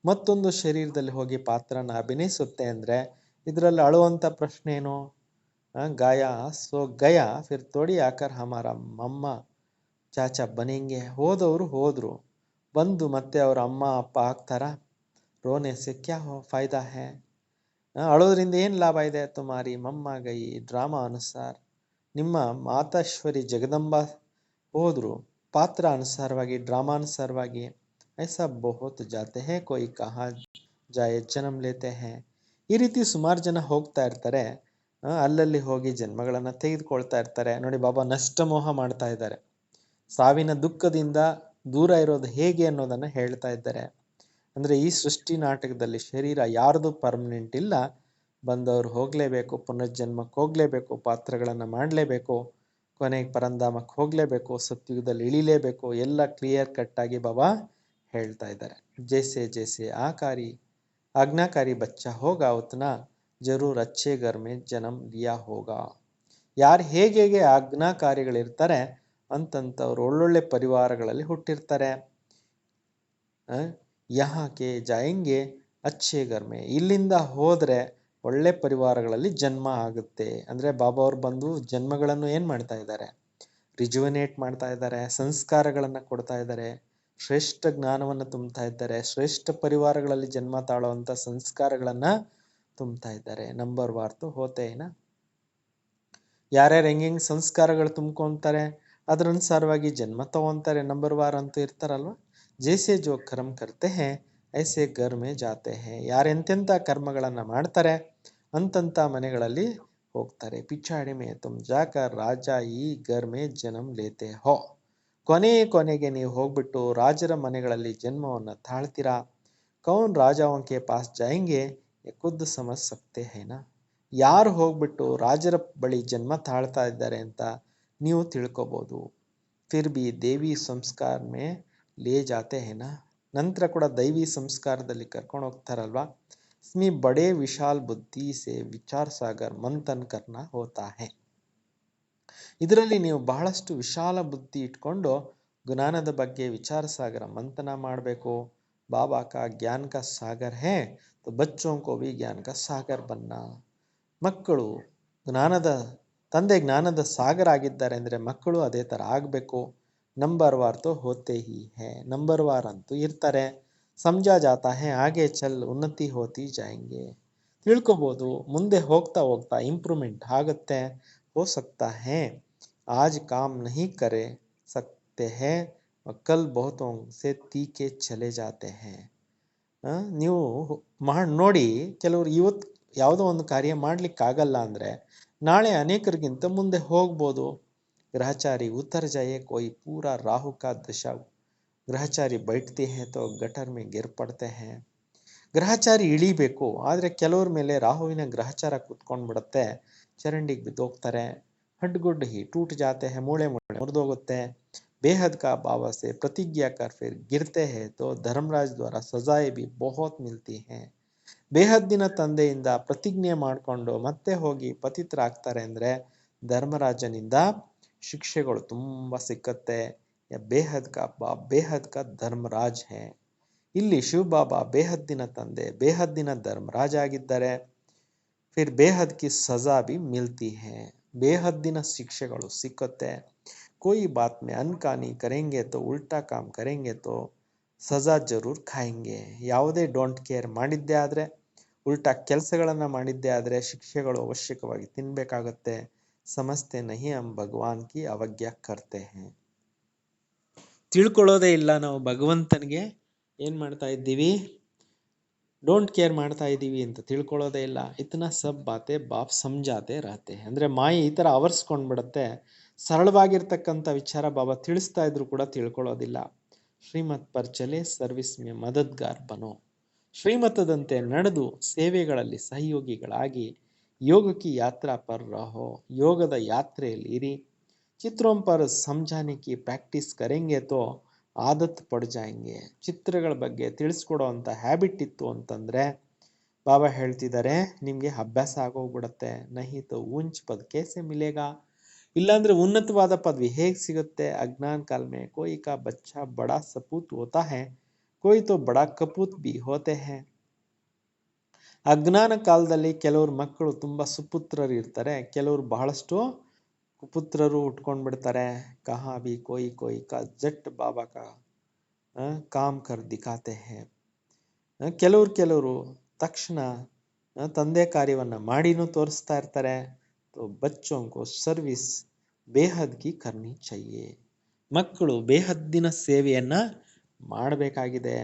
ಮತ್ತೊಂದು ಶರೀರದಲ್ಲಿ ಹೋಗಿ ಪಾತ್ರನ ಅಭಿನಯಿಸುತ್ತೆ ಅಂದರೆ ಇದರಲ್ಲಿ ಅಳುವಂಥ ಪ್ರಶ್ನೆ ಏನು. ಗಾಯಾ ಸೋ ಗಯಾ ಫಿರ್ ತೋಡಿ ಆಕರ್ ಹಮಾರ ಮಮ್ಮ ಚಾಚಾ ಬನೆಂಗೆ, ಹೋದವರು ಹೋದ್ರು, ಬಂದು ಮತ್ತೆ ಅವ್ರ ಅಮ್ಮ ಅಪ್ಪ ಆಗ್ತಾರ. ರೋನೆ ಸೆ ಕ್ಯಾ ಹೋ ಫಾಯ್ದಾ ಹೇ, ಅಳೋದ್ರಿಂದ ಏನು ಲಾಭ ಇದೆ. ತುಮಾರಿ ಮಮ್ಮ ಗೈ ಡ್ರಾಮಾ ಅನುಸಾರ, ನಿಮ್ಮ ಮಾತಾಶ್ವರಿ ಜಗದಂಬ ಹೋದ್ರು ಪಾತ್ರ ಅನುಸಾರವಾಗಿ, ಡ್ರಾಮಾನುಸಾರವಾಗಿ. ಐಸಾ ಬಹುತ್ ಜಾತೆ ಹೇ ಕೋಯಿ ಕಹಾ ಜಾಯೆ ಜನ್ಮ ಲೇತೆ ಹೇ, ಈ ರೀತಿ ಸುಮಾರು ಜನ ಹೋಗ್ತಾ ಇರ್ತಾರೆ, ಅಲ್ಲಲ್ಲಿ ಹೋಗಿ ಜನ್ಮಗಳನ್ನು ತೆಗೆದುಕೊಳ್ತಾ ಇರ್ತಾರೆ. ನೋಡಿ ಬಾಬಾ ನಷ್ಟಮೋಹ ಮಾಡ್ತಾ ಇದ್ದಾರೆ, ಸಾವಿನ ದುಃಖದಿಂದ ದೂರ ಇರೋದು ಹೇಗೆ ಅನ್ನೋದನ್ನು ಹೇಳ್ತಾ ಇದ್ದಾರೆ. ಅಂದರೆ ಈ ಸೃಷ್ಟಿ ನಾಟಕದಲ್ಲಿ ಶರೀರ ಯಾರ್ದು ಪರ್ಮನೆಂಟ್ ಇಲ್ಲ, ಬಂದವರು ಹೋಗಲೇಬೇಕು, ಪುನರ್ಜನ್ಮಕ್ಕೆ ಹೋಗಲೇಬೇಕು, ಪಾತ್ರಗಳನ್ನು ಮಾಡಲೇಬೇಕು, ಕೊನೆಗೆ ಪರಂಧಾಮಕ್ಕೆ ಹೋಗಲೇಬೇಕು, ಸತ್ಯುಗದಲ್ಲಿ ಇಳಿಲೇಬೇಕು. ಎಲ್ಲ ಕ್ಲಿಯರ್ ಕಟ್ಟಾಗಿ ಬಾಬಾ ಹೇಳ್ತಾ ಇದ್ದಾರೆ. ಜೈಸೆ ಜೈಸೆ ಆಜ್ಞಾಕಾರಿ ಬಚ್ಚಾ ಹೋಗ ಉತ್ನಾ ಜರೂರ್ ಅಚ್ಚೆ ಘರ್ ಮೇ ಜನ್ಮ ಲಿಯಾ ಹೋಗ. ಯಾರು ಹೇಗೆ ಆಜ್ಞಾಕಾರಿಗಳಿರ್ತಾರೆ ಅಂತಂತವ್ರು ಒಳ್ಳೊಳ್ಳೆ ಪರಿವಾರಗಳಲ್ಲಿ ಹುಟ್ಟಿರ್ತಾರೆ. ಯಹಾಕೆ ಜಾಯಂಗೆ ಅಚ್ಚೆ ಘರ್ ಮೇ, ಇಲ್ಲಿಂದ ಹೋದರೆ ಒಳ್ಳೆ ಪರಿವಾರಗಳಲ್ಲಿ ಜನ್ಮ ಆಗುತ್ತೆ. ಅಂದರೆ ಬಾಬಾ ಅವ್ರು ಬಂದು ಜನ್ಮಗಳನ್ನು ಏನು ಮಾಡ್ತಾ ಇದ್ದಾರೆ, ರಿಜುವನೇಟ್ ಮಾಡ್ತಾ ಇದ್ದಾರೆ, ಸಂಸ್ಕಾರಗಳನ್ನು ಕೊಡ್ತಾ ಇದ್ದಾರೆ, ಶ್ರೇಷ್ಠ ಜ್ಞಾನವನ್ನು ತುಂಬ್ತಾ ಇದ್ದಾರೆ, ಶ್ರೇಷ್ಠ ಪರಿವಾರಗಳಲ್ಲಿ ಜನ್ಮ ತಾಳುವಂಥ ಸಂಸ್ಕಾರಗಳನ್ನು ತುಂಬ್ತಾ ಇದ್ದಾರೆ. ನಂಬರ್ ವಾರ್ತು ಹೋತೆ ನಾ ಯಾರ್ಯಾರು ಹೆಂಗೆ ಸಂಸ್ಕಾರಗಳು ತುಂಬ್ಕೊತಾರೆ ಅದರ ಅನುಸಾರವಾಗಿ ಜನ್ಮ ತಗೊಂತಾರೆ. ನಂಬರ್ ವಾರ್ ಅಂತೂ ಇರ್ತಾರಲ್ವ. ಜೈಸೆ ಜೋ ಕರ್ಮ ಕರ್ತೆ ಹೇ ಐಸೆ ಘರ್ ಮೇ ಜಾತೆ ಹೇ. ಯಾರೆಂತೆಂಥ ಕರ್ಮಗಳನ್ನು ಮಾಡ್ತಾರೆ ಅಂತಂಥ ಮನೆಗಳಲ್ಲಿ ಹೋಗ್ತಾರೆ. ಪಿಛಾಡಿ ಮೇ ತುಮ್ ಜಾಕರ್ ರಾಜ ಈ ಘರ್ ಮೇ ಜನ್ಮ ಲೇತೆ ಹೋ. ಕೊನೆಗೆ ನೀವು ಹೋಗ್ಬಿಟ್ಟು ರಾಜರ ಮನೆಗಳಲ್ಲಿ ಜನ್ಮವನ್ನು ತಾಳ್ತೀರಾ. ಕೌನ್ ರಾಜಾओं के पास जाएंगे ये खुद समझ सकते हैं ना. ಯಾರು ಹೋಗ್ಬಿಟ್ಟು ರಾಜರ ಬಳಿ ಜನ್ಮ ತಾಳ್ತಾ ಇದ್ದಾರೆ ಅಂತ ನೀವು ತಿಳ್ಕೊಬೋದು. ಫಿರ್ ಬಿ ದೇವಿ ಸಂಸ್ಕಾರ ಮೇ ಲೇ ಜಾತೆ ಹೇನಾ. ನಂತರ ಕೂಡ ದೈವಿ ಸಂಸ್ಕಾರದಲ್ಲಿ ಕರ್ಕೊಂಡು ಹೋಗ್ತಾರಲ್ವಾ. ಇಸ್ಮಿ ಬಡೇ ವಿಶಾಲ್ ಬುದ್ಧಿ ಸೆ ವಿಚಾರ ಸಾಗರ್ ಮಂಥನ್ ಕರ್ನಾ ಹೋತಾ ಹೇ. ಇದರಲ್ಲಿ ನೀವು ಬಹಳಷ್ಟು ವಿಶಾಲ ಬುದ್ಧಿ ಇಟ್ಕೊಂಡು ಜ್ಞಾನದ ಬಗ್ಗೆ ವಿಚಾರ ಸಾಗರ ಮಂಥನ ಮಾಡಬೇಕು. ಬಾಬಾ ಕಾ ಜ್ಞಾನ ಕಾ ಸಾಗರ್ ಹೇ ತೋ ಬಚ್ಚೋಂ ಕೋ ಭಿ ಜ್ಞಾನ ಕಾ ಸಾಗರ್ ಬನ್ನ. ಮಕ್ಕಳು ತಂದೆ ಜ್ಞಾನದ ಸಾಗರ ಆಗಿದ್ದಾರೆ ಅಂದರೆ ಮಕ್ಕಳು ಅದೇ ಥರ ಆಗಬೇಕು. ನಂಬರ್ ವಾರ್ ತೋ ಹೋತೆ ಹಿ ಹೇ. ನಂಬರ್ ವಾರ್ ಅಂತೂ ಇರ್ತಾರೆ. ಸಮಜಾ ಜಾತಾ ಹೇ ಆಗೆ ಚಲ್ ಉನ್ನತಿ ಹೋತಿ ಜಾಯಂಗೆ. ತಿಳ್ಕೊಬೋದು ಮುಂದೆ ಹೋಗ್ತಾ ಹೋಗ್ತಾ ಇಂಪ್ರೂವ್ಮೆಂಟ್ ಆಗುತ್ತೆ. ಹೋ ಸಕ್ತಾ ಹೇ ಆಜ್ ಕಾಮ್ ನಹಿ ಕರೆ ಸಕ್ತೆ ಹೇ ಕಲ್ ಬಹುತೋಂ ಸೆ ತೀಕೆ ಚಲೆ ಜಾತೆ ಹೇ. ನೀವು ನೋಡಿ ಕೆಲವರು ಇವತ್ತು ಯಾವುದೋ ಒಂದು ಕಾರ್ಯ ಮಾಡಲಿಕ್ಕಾಗಲ್ಲ ಅಂದರೆ ನಾಳೆ ಅನೇಕರಿಗಿಂತ ಮುಂದೆ ಹೋಗ್ಬೋದು. ಗ್ರಹಚಾರಿ ಉತ್ತರ ಜಾಯೆ ಕೋಯಿ ಪೂರಾ ರಾಹು ಕಾ ದಶಾ. ಗ್ರಹಚಾರಿ ಬೈಟ್ತಿ ಹೇ ತೋ ಗಟರ್ ಮೇ ಗಿರ್ ಪಡ್ತೆ ಹೇ. ಗ್ರಹಚಾರಿ ಇಳಿಬೇಕು, ಆದರೆ ಕೆಲವ್ರ ಮೇಲೆ ರಾಹುವಿನ ಗ್ರಹಚಾರ ಕೂತ್ಕೊಂಡು ಬಿಡುತ್ತೆ, ಚರಂಡಿಗೆ ಬಿದ್ದೋಗ್ತಾರೆ. ಹಡ್ಗುಡ್ ಹಿ ಟೂಟ್ ಜಾತೆ ಹೇ. ಮೂಳೆ ಮುರಿದೋಗುತ್ತೆ. बेहद का भाव से प्रतिज्ञा कर फिर गिरते हैं तो धर्मराज द्वारा सजाएं भी बहुत मिलती हैं. ಬೇಹದ್ದಿನ ತಂದೆಯಿಂದ ಪ್ರತಿಜ್ಞೆ ಮಾಡಿಕೊಂಡು ಮತ್ತೆ ಹೋಗಿ ಪತಿತರಾಗ್ತಾರೆ ಅಂದರೆ ಧರ್ಮರಾಜನಿಂದ ಶಿಕ್ಷೆಗಳು ತುಂಬ ಸಿಕ್ಕತ್ತೆ. ಬೇಹದ್ ಕಾ ಧರ್ಮರಾಜ್ ಹೇ. ಇಲ್ಲಿ ಶಿವಬಾಬಾ ಬೇಹದ್ದಿನ ತಂದೆ, ಬೇಹದ್ದಿನ ಧರ್ಮರಾಜ ಆಗಿದ್ದಾರೆ. ಫಿರ್ ಬೇಹದ್ ಕಿ ಸಜಾ ಬಿ ಮಿಲ್ತಿ ಹೇ. ಬೇಹದ್ದಿನ ಶಿಕ್ಷೆಗಳು ಸಿಕ್ಕತ್ತೆ. कोई बात में अनकानी करेंगे तो उल्टा काम करेंगे तो ಸಜಾ ಜರೂರ್ ಖಾಯಂಗೆ. ಯಾವುದೇ ಡೋಂಟ್ ಕೇರ್ ಮಾಡಿದ್ದೇ ಆದರೆ, ಉಲ್ಟಾ ಕೆಲಸಗಳನ್ನು ಮಾಡಿದ್ದೇ ಆದರೆ ಶಿಕ್ಷೆಗಳು ಅವಶ್ಯಕವಾಗಿ ತಿನ್ನಬೇಕಾಗತ್ತೆ. ಸಮಸ್ತೆ ನಹಿ ಹಮ್ ಭಗವಾನ್ ಕಿ ಅವಜ್ಞಾ ಕರ್ತೆ ಹೇ. ತಿಳ್ಕೊಳ್ಳೋದೇ ಇಲ್ಲ ನಾವು ಭಗವಂತನಿಗೆ ಏನು ಮಾಡ್ತಾ ಇದ್ದೀವಿ, ಡೋಂಟ್ ಕೇರ್ ಮಾಡ್ತಾ ಇದ್ದೀವಿ ಅಂತ ತಿಳ್ಕೊಳ್ಳೋದೇ ಇಲ್ಲ. ಇತನಾ ಸಬ್ ಬಾತೆ ಬಾಪ್ ಸಮಜಾತೆ ರಹತೆ. ಅಂದರೆ ಮಾಯಿ ಈ ಥರ ಆವರಿಸ್ಕೊಂಡ್ಬಿಡುತ್ತೆ. ಸರಳವಾಗಿರ್ತಕ್ಕಂಥ ವಿಚಾರ ಬಾಬಾ ತಿಳಿಸ್ತಾ ಇದ್ರು ಕೂಡ ತಿಳ್ಕೊಳ್ಳೋದಿಲ್ಲ. ಶ್ರೀಮತ್ ಪರ್ ಚಲೆ ಸರ್ವಿಸ್ ಮೇ ಮದದ್ಗಾರ್ ಬನೋ. ಶ್ರೀಮತದಂತೆ ನಡೆದು ಸೇವೆಗಳಲ್ಲಿ ಸಹಯೋಗಿಗಳಾಗಿ ಯೋಗಕ್ಕೆ ಯಾತ್ರಾ ಪರ್ ರಹೋ. ಯೋಗದ ಯಾತ್ರೆಯಲ್ಲಿ ಇರಿ. ಚಿತ್ರೋಂ ಪರ್ ಸಮझाने की ಪ್ರಾಕ್ಟೀಸ್ ಕರೆಂಗೆ ತೋ ಆದತ್ ಪಡ್ ಜಾಯಂಗೆ. ಚಿತ್ರಗಳ ಬಗ್ಗೆ ತಿಳಿಸ್ಕೊಡೋ ಅಂಥ ಹ್ಯಾಬಿಟ್ ಇತ್ತು ಅಂತಂದರೆ ಬಾಬಾ ಹೇಳ್ತಿದ್ದಾರೆ ನಿಮಗೆ ಅಭ್ಯಾಸ ಆಗೋಗ್ಬಿಡುತ್ತೆ. ನಹಿ ತೋ ಊಂಚ್ ಪದ್ ಕೇಸೆ ಮಿಲೇಗಾ. ಇಲ್ಲಾಂದ್ರೆ ಉನ್ನತವಾದ ಪದವಿ ಹೇಗೆ ಸಿಗುತ್ತೆ. ಅಜ್ಞಾನ್ ಕಾಲ್ ಮೇ ಕೋಯಿ ಕಾ ಬಚ್ಚಾ ಬಡಾ ಸಪೂತ್ ಹೋತಾ ಹೇ, ಕೋಯಿ ತೋ ಬಡಾ ಕಪೂತ್ ಬಿ ಹೋತೆ ಹೇ. ಅಜ್ಞಾನ ಕಾಲದಲ್ಲಿ ಕೆಲವ್ರ ಮಕ್ಕಳು ತುಂಬ ಸುಪುತ್ರರು ಇರ್ತಾರೆ, ಕೆಲವರು ಬಹಳಷ್ಟು ಕುಪುತ್ರರು ಉಟ್ಕೊಂಡು ಬಿಡ್ತಾರೆ. ಕಹಾ ಬಿ ಕೋಯಿ ಕೋಯಿ ಕಾ ಜಟ್ ಬಾಬಾ ಕಾ ಕಾಮ್ ಕರ್ ದಿಖಾತೆ ಹೇ. ಕೆಲವರು ತಕ್ಷಣ ತಂದೆ ಕಾರ್ಯವನ್ನು ಮಾಡಿನೂ ತೋರಿಸ್ತಾ ಇರ್ತಾರೆ. तो बच्चों को सर्विस ಬೇಹದ್ ಕಿ ಕರ್ನಿ ಚಹಿಯೆ. ಮಕ್ಕಳು ಬೇಹದ್ದಿನ ಸೇವೆಯನ್ನ ಮಾಡಬೇಕಾಗಿದೆ.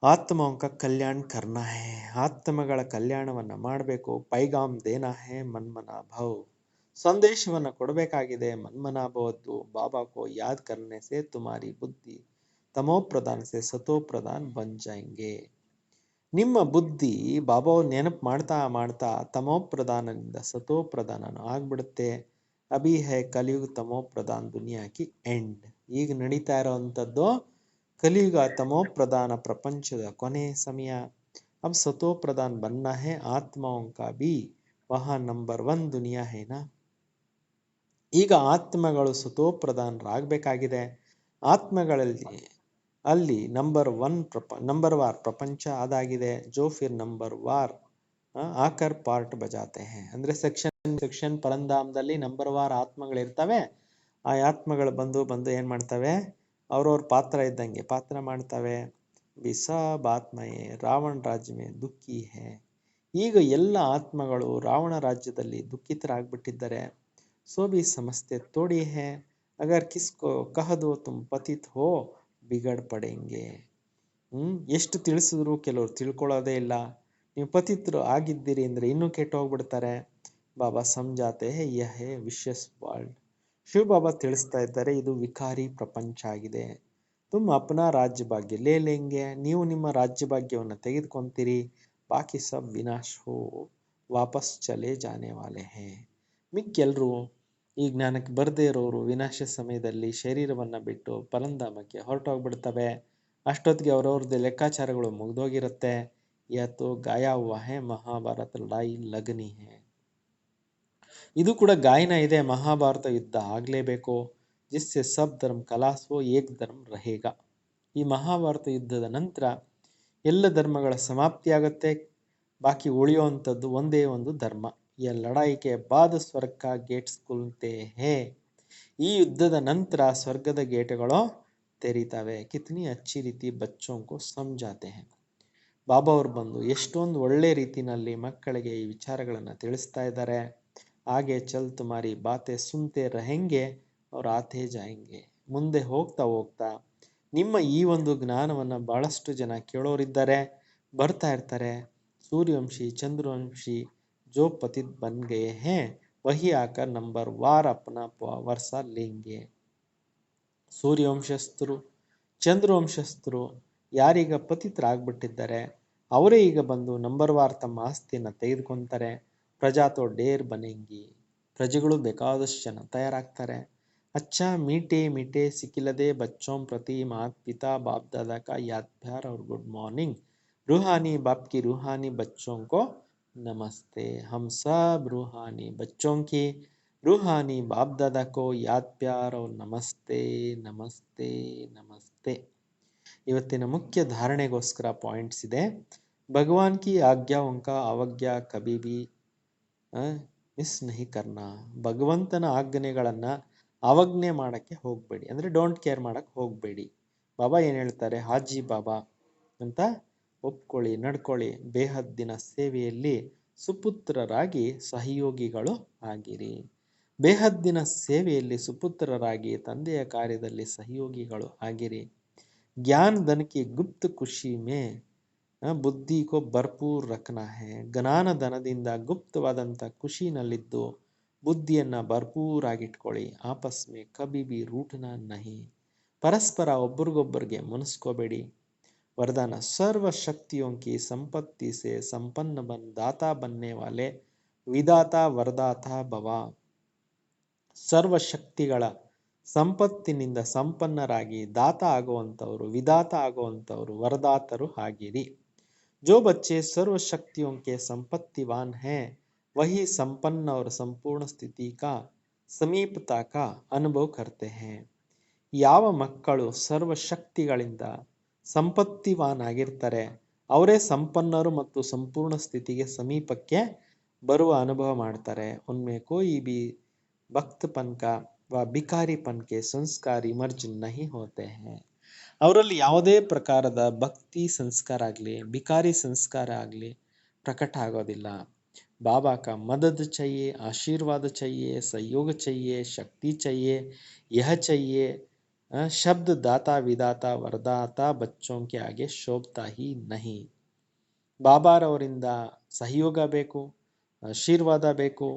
ಆತ್ಮೋಂ ಕಾ ಕಲ್ಯಾಣ ಕರ್ನಾ ಹೇ. ಆತ್ಮಗಳ ಕಲ್ಯಾಣವನ್ನ ಮಾಡಬೇಕು. ಪೈಗಾಮ್ ದೇನಾ ಹೇ ಮನ್ಮನಾ ಭವ್. ಸಂದೇಶವನ್ನು ಕೊಡಬೇಕಾಗಿದೆ ಮನ್ಮನಾಭವದ್ದು. ಬಾಬಾ ಕೋ ಯಾದ್ ಕರ್ನೆ ಸೆ ತುಮಾರಿ ಬುದ್ಧಿ ತಮೋ ಪ್ರಧಾನ ಸೆ ಸತೋ ಪ್ರಧಾನ ಬನ್ ಜಾಯಂಗೆ. ನಿಮ್ಮ ಬುದ್ಧಿ ಬಾಬಾ ನೆನಪು ಮಾಡ್ತಾ ಮಾಡ್ತಾ ತಮೋ ಪ್ರಧಾನದಿಂದ ಸತೋ ಪ್ರಧಾನನು ಆಗ್ಬಿಡುತ್ತೆ. ಅಭಿ ಹೈ ಕಲಿಯುಗ ತಮೋ ಪ್ರಧಾನ ದುನಿಯಾ ಕಿ ಎಂಡ್. ಈಗ ನಡೀತಾ ಇರೋವಂಥದ್ದು ಕಲಿಯುಗ ತಮೋ ಪ್ರಧಾನ ಪ್ರಪಂಚದ ಕೊನೆ ಸಮಯ. ಅಬ್ ಸತೋ ಪ್ರಧಾನ ಬನ್ನ ಹೇ ಆತ್ಮಾओं का भी ವಹಾ ನಂಬರ್ 1 ದುನಿಯಾ ಹೇನಾ. ಈಗ ಆತ್ಮಗಳು ಸತೋ ಪ್ರಧಾನರಾಗಬೇಕಾಗಿದೆ. ಆತ್ಮಗಳಲ್ಲಿ ಅಲ್ಲಿ ನಂಬರ್ ವಾರ್ ಪ್ರಪಂಚ ಅದಾಗಿದೆ. ಜೋ ಫಿರ್ ನಂಬರ್ ವಾರ್ ಆಕರ್ ಪಾರ್ಟ್ ಬಜಾತೆ ಹೇ. ಅಂದರೆ ಸೆಕ್ಷನ್ ಪರಂಧಾಮದಲ್ಲಿ ನಂಬರ್ ವಾರ್ ಆತ್ಮಗಳಿರ್ತವೆ. ಆ ಆತ್ಮಗಳು ಬಂದು ಏನು ಮಾಡ್ತವೆ, ಅವ್ರವ್ರ ಪಾತ್ರ ಇದ್ದಂಗೆ ಪಾತ್ರ ಮಾಡ್ತವೆ. भी सब ಆತ್ಮಯೇ ರಾವಣ ರಾಜ್ಯ में दुखी है. ಈಗ ಎಲ್ಲ ಆತ್ಮಗಳು ರಾವಣ ರಾಜ್ಯದಲ್ಲಿ ದುಃಖಿತರಾಗ್ಬಿಟ್ಟಿದ್ದಾರೆ. सो भी समझते थोड़ी है, अगर किसको कह दो तुम पतित हो बिगड़ पड़ेंगे. ಎಷ್ಟು ತಿಳಿಸಿದ್ರು ಕೆಲವರು ತಿಳ್ಕೊಳ್ಳೋದೇ ಇಲ್ಲ. ನೀವು ಪತಿತರು ಆಗಿದ್ದೀರಿ ಅಂದ್ರೆ ಇನ್ನೂ ಕೆಟ್ಟು ಹೋಗ್ಬಿಡ್ತಾರೆ. ಬಾಬಾ ಸಮಜಾತೆ ಹೇ ಯಹ ಹೇ ವಿಶಸ್ ವರ್ಲ್ಡ್. ಶಿವ ಬಾಬಾ ತಿಳಿಸ್ತಾ ಇದ್ದಾರೆ, ಇದು ವಿಕಾರಿ ಪ್ರಪಂಚ ಆಗಿದೆ. ತುಮ್ ಅಪ್ನಾ ರಾಜ್ಯ ಭಾಗ್ಯ ಲೇ ಲೇಂಗೆ, ನೀವು ನಿಮ್ಮ ರಾಜ್ಯ ಭಾಗ್ಯವನ್ನು ತೆಗೆದುಕೊಂತೀರಿ. ಬಾಕಿ ಸಬ್ ವಿನಾಶ್ ಹೋ ವಾಪಸ್ ಚಲೆ ಜಾನೆ ವಾಲೆ ಹೇ. ಮಿಕ್ಕೆಲ್ರು ಈ ಜ್ಞಾನಕ್ಕೆ ಬರದೇ ಇರೋರು ವಿನಾಶ ಸಮಯದಲ್ಲಿ ಶರೀರವನ್ನ ಬಿಟ್ಟು ಪರಂಧಾಮಕ್ಕೆ ಹೊರಟೋಗ್ಬಿಡ್ತವೆ. ಅಷ್ಟೊತ್ತಿಗೆ ಅವ್ರವ್ರದ್ದು ಲೆಕ್ಕಾಚಾರಗಳು ಮುಗ್ದೋಗಿರುತ್ತೆ. ಯಾತೋ ಗಾಯ ಹುವಾ ಹೇ ಮಹಾಭಾರತ ಲಡಾಯಿ ಲಗನಿ ಹೇ. ಇದು ಕೂಡ ಗಾಯನ ಇದೆ, ಮಹಾಭಾರತ ಯುದ್ಧ ಆಗ್ಲೇಬೇಕು. ಜಿಸ್ಸೆ ಸಬ್ ಧರ್ಮ ಕಲಾಸ್ ಹೋ ಏಕ್ ಧರ್ಮ ರಹೇಗಾ. ಈ ಮಹಾಭಾರತ ಯುದ್ಧದ ನಂತರ ಎಲ್ಲ ಧರ್ಮಗಳ ಸಮಾಪ್ತಿಯಾಗತ್ತೆ. ಬಾಕಿ ಉಳಿಯುವಂಥದ್ದು ಒಂದೇ ಒಂದು ಧರ್ಮ. ಈ ಲಡಾಯಿಗೆ ಬಾದ ಸ್ವರ್ಗ ಕಾ ಗೇಟ್ಸ್ ಖುಲ್ತೆ ಹೇ. ಈ ಯುದ್ಧದ ನಂತರ ಸ್ವರ್ಗದ ಗೇಟ್ಗಳು ತೆರೀತವೆ. ಕಿತ್ನಿ ಅಚ್ಚಿ ರೀತಿ ಬಚ್ಚೋಂ ಕೋ ಸಮಜಾತೆ ಹೇ. ಬಾಬಾ ಅವರು ಬಂದು ಎಷ್ಟೊಂದು ಒಳ್ಳೆ ರೀತಿನಲ್ಲಿ ಮಕ್ಕಳಿಗೆ ಈ ವಿಚಾರಗಳನ್ನು ತಿಳಿಸ್ತಾ ಇದ್ದಾರೆ. ಹಾಗೆ ಚಲ್ ತುಮಾರಿ ಬಾತೆ ಸುನ್ತೆ ರಹೆಂಗೆ ಅವ್ರು ಆತೆ ಜಾಯಂಗೆ. ಮುಂದೆ ಹೋಗ್ತಾ ಹೋಗ್ತಾ ನಿಮ್ಮ ಈ ಒಂದು ಜ್ಞಾನವನ್ನು ಬಹಳಷ್ಟು ಜನ ಕೇಳೋರಿದ್ದಾರೆ, ಬರ್ತಾ ಇರ್ತಾರೆ. ಸೂರ್ಯವಂಶಿ ಚಂದ್ರವಂಶಿ ಜೋ ಪತಿತ್ ಬನ್ ಗಯೆ ಹೇ ವಹಿ ಆಕರ್ ನಂಬರ್ ವಾರ್ ಅಪ್ನಾ ವರ್ಸ ಲೇಂಗೆ. ಸೂರ್ಯವಂಶಸ್ಥರು ಚಂದ್ರವಂಶಸ್ಥರು ಯಾರೀಗ ಪತಿತರಾಗ್ಬಿಟ್ಟಿದ್ದಾರೆ ಅವರೇ ಈಗ ಬಂದು ನಂಬರ್ ವಾರ್ ತಮ್ಮ ಆಸ್ತಿಯನ್ನು ತೆಗೆದುಕೊಂತಾರೆ. ಪ್ರಜಾತೋ ಡೇರ್ ಬನೆಂಗಿ. ಪ್ರಜೆಗಳು ಬೇಕಾದಷ್ಟು ಜನ ತಯಾರಾಗ್ತಾರೆ. अच्छा मीठे मीठे सिकिलदे बच्चों प्रति माता पिता बाप दादा का याद प्यार और गुड मॉर्निंग. रूहानी बाप की रूहानी बच्चों को नमस्ते. हम सब रूहानी बच्चों की रूहानी बाप दादा को याद प्यार और नमस्ते नमस्ते नमस्ते. ಇವತ್ತಿನ ಮುಖ್ಯ ಧಾರಣೆಗೋಸ್ಕರ ಪಾಯಿಂಟ್ಸ್ ಇದೆ. ಭಗವಾನ್ ಕಿ ಆಜ್ಞಾओं का अवज्ञा कभी भी ಮಿಸ್ ನಹಿ ಕರ್ನಾ. ಭಗವಂತನ ಆಜ್ಞೆಗಳನ್ನು ಅವಜ್ಞೆ ಮಾಡಕ್ಕೆ ಹೋಗಬೇಡಿ, ಅಂದರೆ ಡೋಂಟ್ ಕೇರ್ ಮಾಡಕ್ಕೆ ಹೋಗಬೇಡಿ. ಬಾಬಾ ಏನು ಹೇಳ್ತಾರೆ, ಹಾಜಿ ಬಾಬಾ ಅಂತ ಒಪ್ಕೊಳ್ಳಿ, ನಡ್ಕೊಳ್ಳಿ. ಬೇಹದ್ದಿನ ಸೇವೆಯಲ್ಲಿ ಸುಪುತ್ರರಾಗಿ ಸಹಯೋಗಿಗಳು ಆಗಿರಿ. ಬೇಹದ್ದಿನ ಸೇವೆಯಲ್ಲಿ ಸುಪುತ್ರರಾಗಿ ತಂದೆಯ ಕಾರ್ಯದಲ್ಲಿ ಸಹಯೋಗಿಗಳು ಆಗಿರಿ. ज्ञान धन की गुप्त खुशी में ಬುದ್ಧಿ ಕೋ ಭರ್ಪೂರ್ ರಖನಾ ಹೇ. ಜ್ಞಾನ ಧನದಿಂದ ಗುಪ್ತವಾದಂಥ ಖುಷಿನಲ್ಲಿದ್ದು ಬುದ್ಧಿಯನ್ನು ಭರ್ಪೂರಾಗಿಟ್ಕೊಳ್ಳಿ. ಆಪಸ್ ಮೇ ಕಭಿ ಭಿ ರೂಠನಾ ನಹಿ. ಪರಸ್ಪರ ಒಬ್ರಿಗೊಬ್ಬರಿಗೆ ಮುನಿಸ್ಕೋಬೇಡಿ. वरदान सर्व शक्तियों की संपत्ति से संपन्न बन दाता बनने वाले विदाता वरदाता भव. ಸರ್ವಶಕ್ತಿಗಳ ಸಂಪತ್ತಿನಿಂದ ಸಂಪನ್ನರಾಗಿ ದಾತ ಆಗುವಂಥವರು ವಿದಾತ ಆಗುವಂಥವರು ವರದಾತರು ಆಗಿರಿ. जो बच्चे सर्व शक्तियों के संपत्तिवान हैं वही संपन्न और संपूर्ण स्थिति का ಸಮೀಪತಾ का ಅನುಭವ करते हैं. ಯಾವ ಮಕ್ಕಳು ಸರ್ವಶಕ್ತಿಗಳಿಂದ ಸಂಪತ್ತಿವಾನಾಗಿರ್ತಾರೆ ಅವರೇ ಸಂಪನ್ನರು ಮತ್ತು ಸಂಪೂರ್ಣ ಸ್ಥಿತಿಗೆ ಸಮೀಪಕ್ಕೆ ಬರುವ ಅನುಭವ ಮಾಡ್ತಾರೆ. उनमें कोई भी भक्तपन का व भिखारीपन के संस्कार इमर्ज नहीं होते हैं. ಅವರಲ್ಲಿ ಯಾವುದೇ ಪ್ರಕಾರದ ಭಕ್ತಿ ಸಂಸ್ಕಾರ ಆಗಲಿ ಭಿಕಾರಿ ಸಂಸ್ಕಾರ ಆಗಲಿ ಪ್ರಕಟ ಆಗೋದಿಲ್ಲ. बाबा का मदद चाहिए, आशीर्वाद चाहिए, सहयोग चाहिए, शक्ति चाहिए, यह चाहिए. शब्द दाता विदाता वरदाता बच्चों के आगे शोभता ही नहीं. ಬಾಬಾರವರಿಂದ ಸಹಯೋಗ ಬೇಕು, ಆಶೀರ್ವಾದ ಬೇಕು,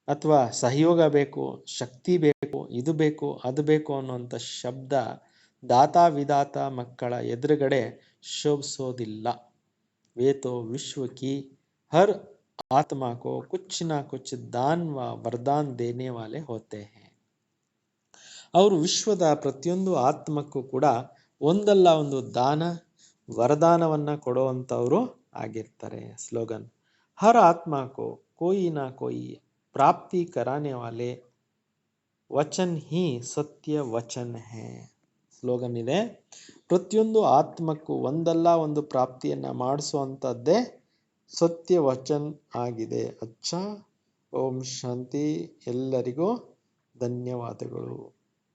ಅಥವಾ ಸಹಯೋಗ ಬೇಕು, ಶಕ್ತಿ ಬೇಕು, ಇದು ಬೇಕು ಅದು ಬೇಕು ಅನ್ನುವಂಥ ಶಬ್ದ ದಾತ ವಿದಾತ ಮಕ್ಕಳ ಎದುರುಗಡೆ ಶೋಭಿಸೋದಿಲ್ಲ. ವೇತೋ ವಿಶ್ವ ಕಿ ಹರ್ ಆತ್ಮ ಕೋ ಕುಚ್ ನಾ ಕುಚ್ ದಾನ್ ವ ವರದಾನ್ ದೇನೆ ವಾಲೆ ಹೋತೆ ಹೈ. ಅವರು ವಿಶ್ವದ ಪ್ರತಿಯೊಂದು ಆತ್ಮಕ್ಕೂ ಕೂಡ ಒಂದಲ್ಲ ಒಂದು ದಾನ ವರದಾನವನ್ನ ಕೊಡುವಂಥವರು ಆಗಿರ್ತಾರೆ. ಸ್ಲೋಗನ್ ಹರ್ ಆತ್ಮ ಕೋ ಕೋಯಿ ನಾ ಕೋಯಿ ಪ್ರಾಪ್ತಿ ಕರಾನೆ ವಾಲೆ ವಚನ್ ಹಿ ಸತ್ಯ ವಚನ್ ಹೇ. ಸ್ಲೋಗನ್ ಇದೆ, ಪ್ರತಿಯೊಂದು ಆತ್ಮಕ್ಕೂ ಒಂದಲ್ಲ ಒಂದು ಪ್ರಾಪ್ತಿಯನ್ನ ಮಾಡಿಸುವಂಥದ್ದೇ ಸತ್ಯ ವಚನ್ ಆಗಿದೆ. ಅಚ್ಚಾ, ಓಂ ಶಾಂತಿ. ಎಲ್ಲರಿಗೂ ಧನ್ಯವಾದಗಳು.